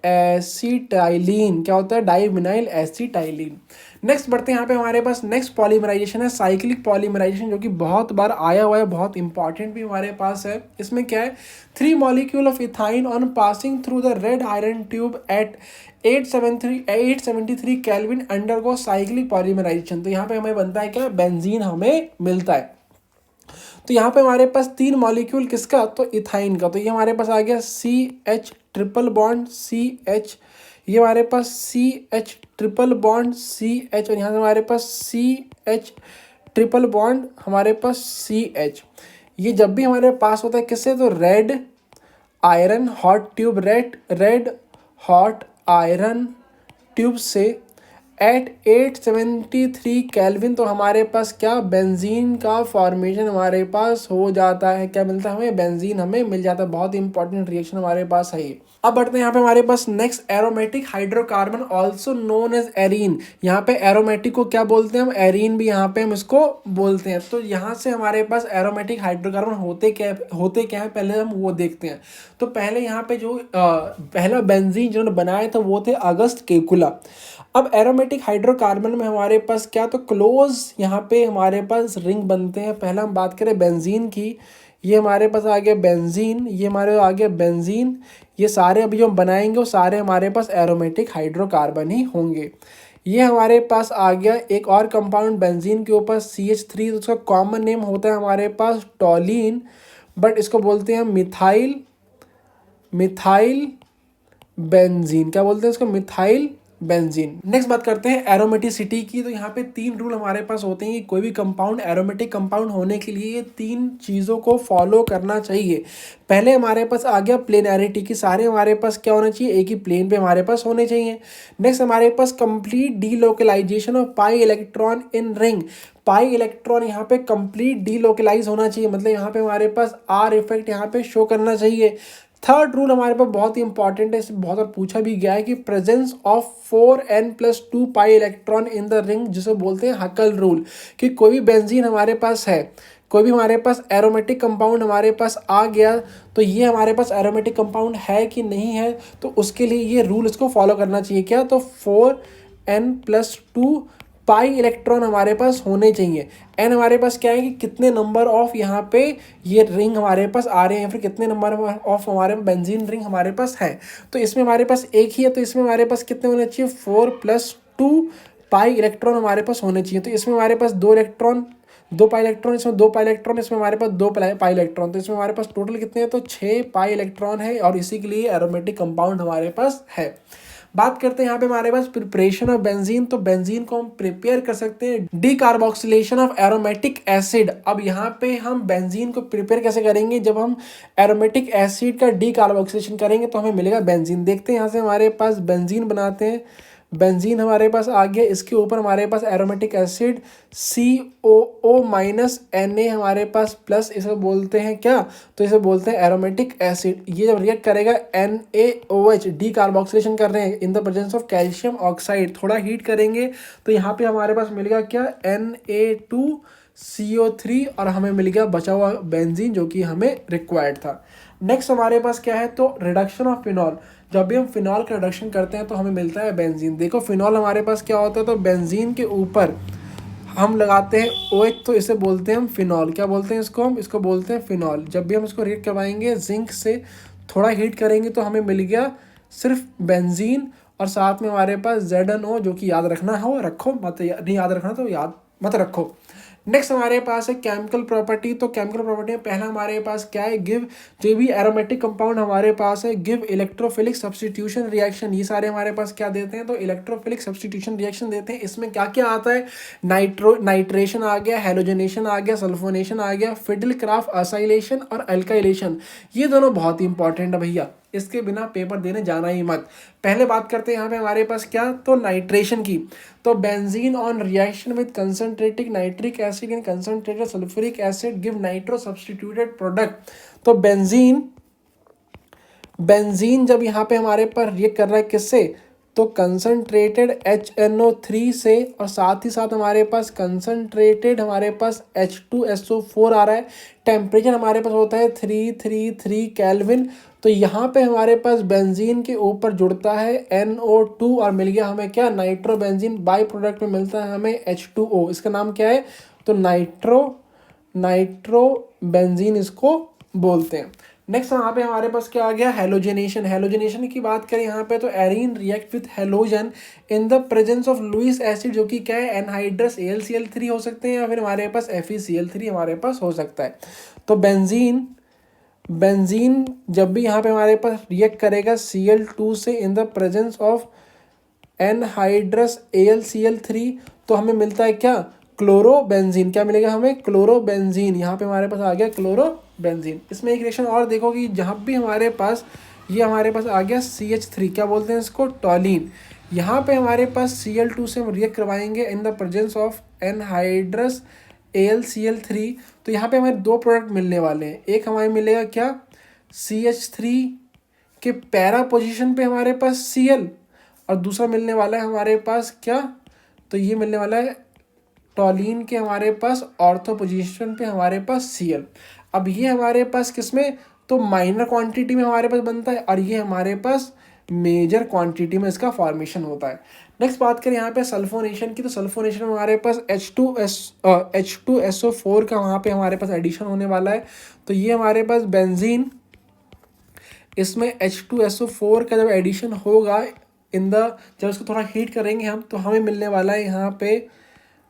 S1: एसिटाइलिन। क्या होता है, डाई विनाइल एसिटाइलिन। नेक्स्ट बढ़ते हैं यहाँ पे हमारे पास नेक्स्ट पॉलीमराइजेशन है साइक्लिक पॉलीमराइजेशन, जो कि बहुत बार आया हुआ है, बहुत इंपॉर्टेंट भी हमारे पास है। इसमें क्या है, 3 molecule of ethyne on passing through the red iron tube at 873 kelvin undergo cyclic polymerisation. तो यहाँ पे हमें बनता है क्या, बेंजीन हमें मिलता है। तो यहाँ पे हमारे पास 3 मॉलिक्यूल किसका, तो इथाइन का। तो ये हमारे पास आ गया CH ट्रिपल बॉन्ड CH, ये हमारे पास CH ट्रिपल बॉन्ड CH, और यहाँ से हमारे पास CH ट्रिपल बॉन्ड हमारे पास CH। ये जब भी हमारे पास होता है किससे, तो red iron hot tube, red hot iron tube से एट 873 केल्विन। तो हमारे पास क्या, बेंजीन का फॉर्मेशन हमारे पास हो जाता है। क्या मिलता है हमें, बेंजीन हमें मिल जाता है। बहुत इंपॉर्टेंट रिएक्शन हमारे पास है ये। अब बढ़ते हैं यहाँ पे हमारे पास next aromatic hydrocarbon also known as arene. यहाँ पे एरोमेटिक को क्या बोलते हैं हम, एरीन भी यहाँ पे हम इसको बोलते हैं। तो यहाँ से हमारे पास एरोमेटिक हाइड्रोकार्बन होते क्या है, पहले हम वो देखते हैं। तो पहले यहाँ पे जो पहला बेंजीन जिन्होंने बनाया था वो थे अगस्त केकुला। अब एरोमेटिक हाइड्रोकार्बन में हमारे पास क्या, तो क्लोज यहाँ पे हमारे पास रिंग बनते हैं। पहला हम बात करें बेंजीन की, ये हमारे पास आ गया बेंजीन, ये हमारे आ गया बेंजीन। ये सारे अभी जो हम बनाएंगे वो सारे हमारे पास एरोमेटिक हाइड्रोकार्बन ही होंगे। ये हमारे पास आ गया एक और कंपाउंड बेंजीन के ऊपर CH3, तो उसका कॉमन नेम होता है हमारे पास टॉलिन, बट इसको बोलते हैं मिथाइल बेंजीन। क्या बोलते हैं इसको, मिथाइल बेंजीन। नेक्स्ट बात करते हैं एरोमेटिसिटी की। तो यहाँ पे 3 रूल हमारे पास होते हैं कि कोई भी कंपाउंड एरोमेटिक कंपाउंड होने के लिए ये 3 चीज़ों को फॉलो करना चाहिए। पहले हमारे पास आ गया प्लेनैरिटी की, सारे हमारे पास क्या होना चाहिए, एक ही प्लेन पे हमारे पास होने चाहिए। नेक्स्ट हमारे पास complete delocalisation of pi electron in ring. Pi electron यहाँ पे कंप्लीट डीलोकलाइज होना चाहिए, मतलब यहाँ पे हमारे पास आर इफेक्ट यहाँ पे शो करना चाहिए। थर्ड रूल हमारे पास बहुत ही इंपॉर्टेंट है, इसे बहुत बार पूछा भी गया है कि presence of 4n+2 pi electron in the ring, जिसे बोलते हैं हकल रूल। कि कोई भी बेंजीन हमारे पास है, कोई भी हमारे पास एरोमेटिक कंपाउंड हमारे पास आ गया, तो ये हमारे पास एरोमेटिक कंपाउंड है कि नहीं है, तो उसके लिए ये रूल इसको फॉलो करना चाहिए। क्या, तो 4n+2 पाई इलेक्ट्रॉन हमारे पास होने चाहिए। एन हमारे पास क्या है कि कितने नंबर ऑफ यहाँ पे ये रिंग हमारे पास आ रहे हैं, फिर कितने नंबर ऑफ हमारे बेंजीन रिंग हमारे पास है। तो इसमें हमारे पास एक ही है, तो इसमें हमारे पास कितने होने चाहिए, 4+2 पाई इलेक्ट्रॉन हमारे पास होने चाहिए। तो इसमें हमारे पास 2 इलेक्ट्रॉन, 2 पाई इलेक्ट्रॉन, इसमें 2 पाई इलेक्ट्रॉन, इसमें हमारे पास 2 पाई इलेक्ट्रॉन। तो इसमें हमारे पास टोटल कितने हैं, तो 6 पाई इलेक्ट्रॉन है, और इसी के लिए एरोमेटिक कंपाउंड हमारे पास है। बात करते हैं यहाँ पे हमारे पास प्रिपरेशन ऑफ बेंजीन। तो बेंजीन को हम प्रिपेयर कर सकते हैं डीकार्बोक्सिलेशन ऑफ एरोमेटिक एसिड। अब यहाँ पे हम बेंजीन को प्रिपेयर कैसे करेंगे, जब हम एरोमेटिक एसिड का डीकार्बोक्सिलेशन करेंगे तो हमें मिलेगा बेंजीन। देखते हैं यहाँ से हमारे पास बेंजीन बनाते हैं। बेंजीन हमारे पास आ गया, इसके ऊपर हमारे पास aromatic acid COO minus Na हमारे पास प्लस, इसे बोलते हैं क्या, तो इसे बोलते हैं एरोमेटिक एसिड। ये जब रिएक्ट करेगा NaOH, डी कार्बोक्सिलेशन कर रहे हैं इन the presence of calcium oxide, थोड़ा हीट करेंगे तो यहाँ पे हमारे पास मिलेगा क्या, Na2CO3, और हमें मिल गया बचा हुआ बेंजीन जो कि हमें रिक्वायर्ड था। नेक्स्ट हमारे पास क्या है, तो रिडक्शन ऑफ फिनॉल। जब भी हम फिनॉल का रिडक्शन करते हैं तो हमें मिलता है बेंजीन। देखो फिनॉल हमारे पास क्या होता है, तो बेंजीन के ऊपर हम लगाते हैं OH, तो इसे बोलते हैं हम फिनॉल। क्या बोलते हैं इसको, हम इसको बोलते हैं फिनॉल। जब भी हम इसको रिएक्ट करवाएंगे जिंक से, थोड़ा हीट करेंगे तो हमें मिल गया सिर्फ बेंजीन, और साथ में हमारे पास ZnO, जो कि याद रखना हो रखो, मत नहीं याद रखना तो याद मत रखो। नेक्स्ट हमारे पास है केमिकल प्रॉपर्टी। तो केमिकल प्रॉपर्टी में पहला हमारे पास क्या है, गिव, जो भी एरोमेटिक कंपाउंड हमारे पास है, गिव इलेक्ट्रोफिलिक सब्स्टिट्यूशन रिएक्शन। ये सारे हमारे पास क्या देते हैं, तो इलेक्ट्रोफिलिक सब्स्टिट्यूशन रिएक्शन देते हैं। इसमें क्या क्या आता है, नाइट्रेशन आ गया, हेलोजनेशन आ गया, सल्फोनेशन आ गया, फिडल क्राफ्ट असाइलेशन और अल्काइलेशन। ये दोनों बहुत ही इंपॉर्टेंट है भैया, इसके बिना पेपर देने जाना ही मत। पहले बात करते हैं यहाँ पे हमारे पास क्या, तो नाइट्रेशन की। तो benzene on reaction with concentrated nitric acid and concentrated sulphuric acid give nitro substituted product. तो बेंजीन जब यहाँ पे हमारे पास रिएक्ट कर रहा है किससे, तो कंसंट्रेटेड HNO3 से, और साथ ही साथ हमारे पास कंसंट्रेटेड हमारे पास H2SO4 आ रहा है। टेम्परेचर हमारे पास होता है 333 केल्विन। तो यहाँ पे हमारे पास बेंजीन के ऊपर जुड़ता है NO2, और मिल गया हमें क्या, नाइट्रो बेंजीन। बाई प्रोडक्ट में मिलता है हमें H2O, इसका नाम क्या है, तो नाइट्रो बेंजीन इसको बोलते हैं। नेक्स्ट यहाँ पे हमारे पास क्या आ गया, हेलोजनेशन। हेलोजनेशन की बात करें यहाँ पे, तो arene react with halogen in the presence of Lewis acid, जो कि क्या है, एनहाइड्रस AlCl3 हो सकते हैं, या फिर हमारे पास FeCl3 हमारे पास हो सकता है। तो बेंजीन जब भी यहाँ पे हमारे पास रिएक्ट करेगा Cl2 से in the presence of anhydrous AlCl3, तो हमें मिलता है क्या, क्लोरोबेंजीन। क्या मिलेगा हमें, क्लोरोबेंजीन। यहाँ पे हमारे पास आ गया क्लोरोबेंजीन। इसमें एक रिएक्शन और देखो कि जहाँ भी हमारे पास ये हमारे पास आ गया CH3, क्या बोलते हैं इसको, टॉलिन। यहाँ पे हमारे पास Cl2 से हम रिएक्ट करवाएंगे इन the presence of anhydrous AlCl3, तो यहाँ पे हमें 2 प्रोडक्ट मिलने वाले हैं। एक हमारे मिलेगा क्या, CH3 के पैरा पोजीशन पे हमारे पास Cl, और दूसरा मिलने वाला है हमारे पास क्या, तो ये मिलने वाला है टॉलिन के हमारे पास ऑर्थो पोजीशन पे हमारे पास Cl। अब ये हमारे पास किसमें, तो माइनर क्वांटिटी में हमारे पास बनता है, और ये हमारे पास मेजर क्वांटिटी में इसका फॉर्मेशन होता है। नेक्स्ट बात करें यहाँ पे सल्फोनेशन की। तो सल्फोनेशन में हमारे पास H2SO4 का वहाँ पे हमारे पास एडिशन होने वाला है। तो ये हमारे पास बेंजीन, इसमें H2SO4 का जब एडिशन होगा जब इसको थोड़ा हीट करेंगे हम, तो हमें मिलने वाला है यहाँ पे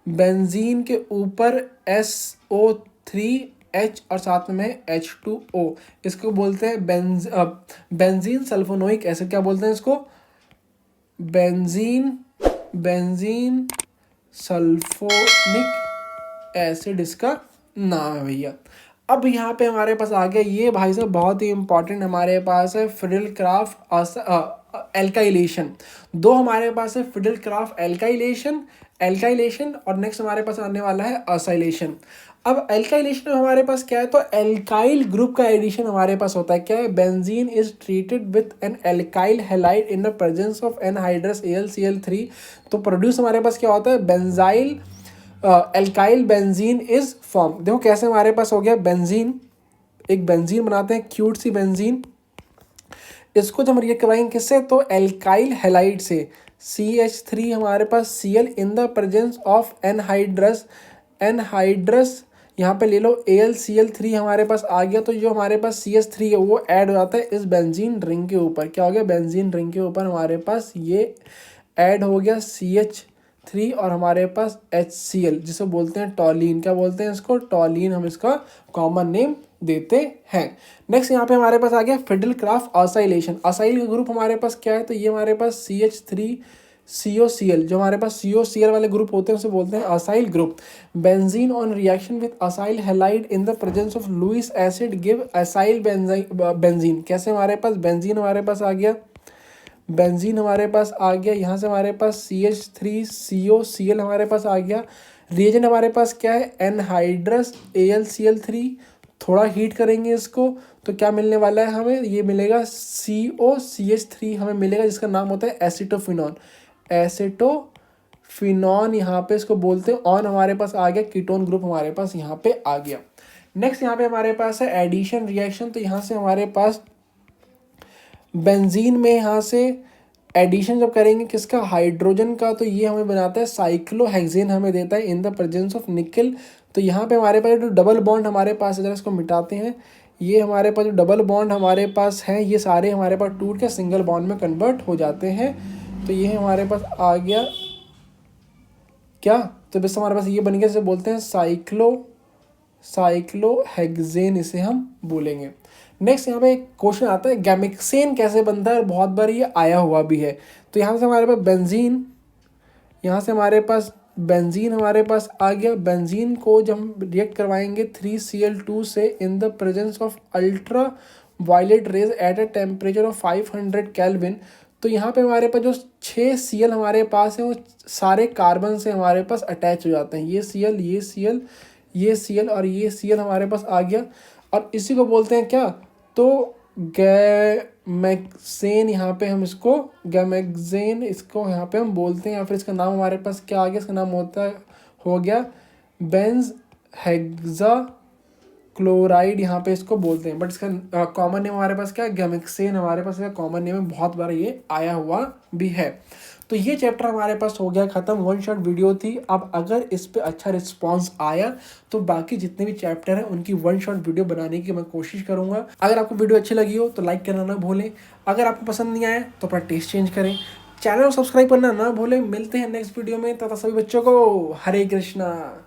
S1: बेंजीन के ऊपर SO3H और साथ में H2O। इसको बोलते हैं बेंजीन सल्फोनोइक एसिड। क्या बोलते हैं इसको, बेंजीन सल्फोनिक एसिड इसका नाम है भैया। अब यहाँ पे हमारे पास आ गया, ये भाई साहब बहुत ही इंपॉर्टेंट हमारे पास है, फिडल क्राफ्ट एल्काइलेशन। 2 हमारे पास है, फिडल क्राफ्ट एल्काइलेशन, और नेक्स्ट हमारे पास आने वाला है असाइलेशन। अब एल्काइलेशन में हमारे पास क्या है, तो एल्काइल ग्रुप का एडिशन हमारे पास होता है। क्या है, benzene is treated with an alkyl halide in the presence of anhydrous AlCl3। तो प्रोड्यूस हमारे पास क्या होता है, benzyl alkyl benzene is form. देखो कैसे हमारे पास हो गया बेंजीन, एक बेंजीन बनाते हैं, क्यूट सी बेंजीन। इसको जब हम रिएक्ट करवाएंगे किससे, तो एल्काइल हैलाइड से, CH3 हमारे पास Cl in the presence of anhydrous, यहाँ पे ले लो AlCl3 हमारे पास आ गया। तो जो हमारे पास CH3 है वो ऐड हो जाता है इस बेंजीन रिंग के ऊपर। क्या हो गया, बेंजीन रिंग के ऊपर हमारे पास ये ऐड हो गया CH3 और हमारे पास HCl, जिसे बोलते हैं टॉलीन। क्या बोलते हैं इसको, टॉलीन, हम इसका कॉमन नेम देते हैं। नेक्स्ट यहाँ पे हमारे पास आ गया फिडेलक्राफ्ट असाइलेशन। असाइल का ग्रुप हमारे पास क्या है, तो ये हमारे पास CH3COCl, जो हमारे पास COCl वाले ग्रुप होते हैं उसे बोलते हैं acyl group. Benzene on reaction with acyl halide in the presence of Lewis acid give acyl benzene. कैसे, हमारे पास बेंजीन हमारे पास आ गया, बेंजीन हमारे पास आ गया, यहाँ से हमारे पास CH3COCl हमारे पास आ गया। रिएजेंट हमारे पास क्या है, एनहाइड्रस AlCl3। थोड़ा हीट करेंगे इसको तो क्या मिलने वाला है हमें, ये मिलेगा COCH3 हमें मिलेगा, जिसका नाम होता है एसिटोफिनॉन। एसिटोफिनॉन यहाँ पे इसको बोलते हैं। ऑन हमारे पास आ गया, कीटोन ग्रुप हमारे पास यहाँ पे आ गया। नेक्स्ट यहाँ पे हमारे पास है एडिशन रिएक्शन। तो यहाँ से हमारे पास बेंजीन में यहाँ से एडिशन जब करेंगे किसका, हाइड्रोजन का, तो ये हमें बनाता है साइक्लोहेक्सेन, हमें देता है इन द प्रेजेंस ऑफ निकल। तो यहाँ पे हमारे पास जो डबल बॉन्ड हमारे पास, अगर इसको मिटाते हैं, ये हमारे पास जो डबल बॉन्ड हमारे पास हैं ये सारे हमारे पास टूट के सिंगल बॉन्ड में कन्वर्ट हो जाते हैं। तो ये हमारे पास आ गया क्या, तो बस हमारे पास ये बन गया, जैसे बोलते हैं साइक्लोहेक्सेन, इसे हम बोलेंगे। नेक्स्ट यहाँ पे एक क्वेश्चन आता है गैमेक्सेन कैसे बनता है, बहुत बार ये आया हुआ भी है। तो यहाँ से हमारे पास बेंजीन, यहाँ से हमारे पास बेंजीन हमारे पास आ गया। बेंजीन को जब हम रिएक्ट करवाएंगे 3Cl2 से in the presence of ultra violet rays at a temperature of 500 kelvin, तो यहाँ पे हमारे पास जो 6 Cl हमारे पास है वो सारे कार्बन से हमारे पास अटैच हो जाते हैं। ये Cl, ये Cl, ये Cl और ये Cl हमारे पास आ गया। और इसी को बोलते हैं क्या, तो गैमेक्सेन, यहाँ पे हम इसको गैमेक्सेन इसको यहाँ पे हम बोलते हैं, या फिर इसका नाम हमारे पास क्या आ गया, इसका नाम हो गया बेंज हेक्सा क्लोराइड, यहाँ पे इसको बोलते हैं। बट इसका कॉमन नेम हमारे पास क्या है, गैमेक्सेन हमारे पास इसका कॉमन नेम है, बहुत बार ये आया हुआ भी है। तो ये चैप्टर हमारे पास हो गया खत्म, वन शॉट वीडियो थी। अब अगर इस पे अच्छा रिस्पांस आया तो बाकी जितने भी चैप्टर हैं उनकी वन शॉट वीडियो बनाने की मैं कोशिश करूंगा। अगर आपको वीडियो अच्छी लगी हो तो लाइक करना ना भूलें, अगर आपको पसंद नहीं आया तो अपना टेस्ट चेंज करें, चैनल को सब्सक्राइब करना ना भूलें। मिलते हैं नेक्स्ट वीडियो में, तथा सभी बच्चों को हरे कृष्णा।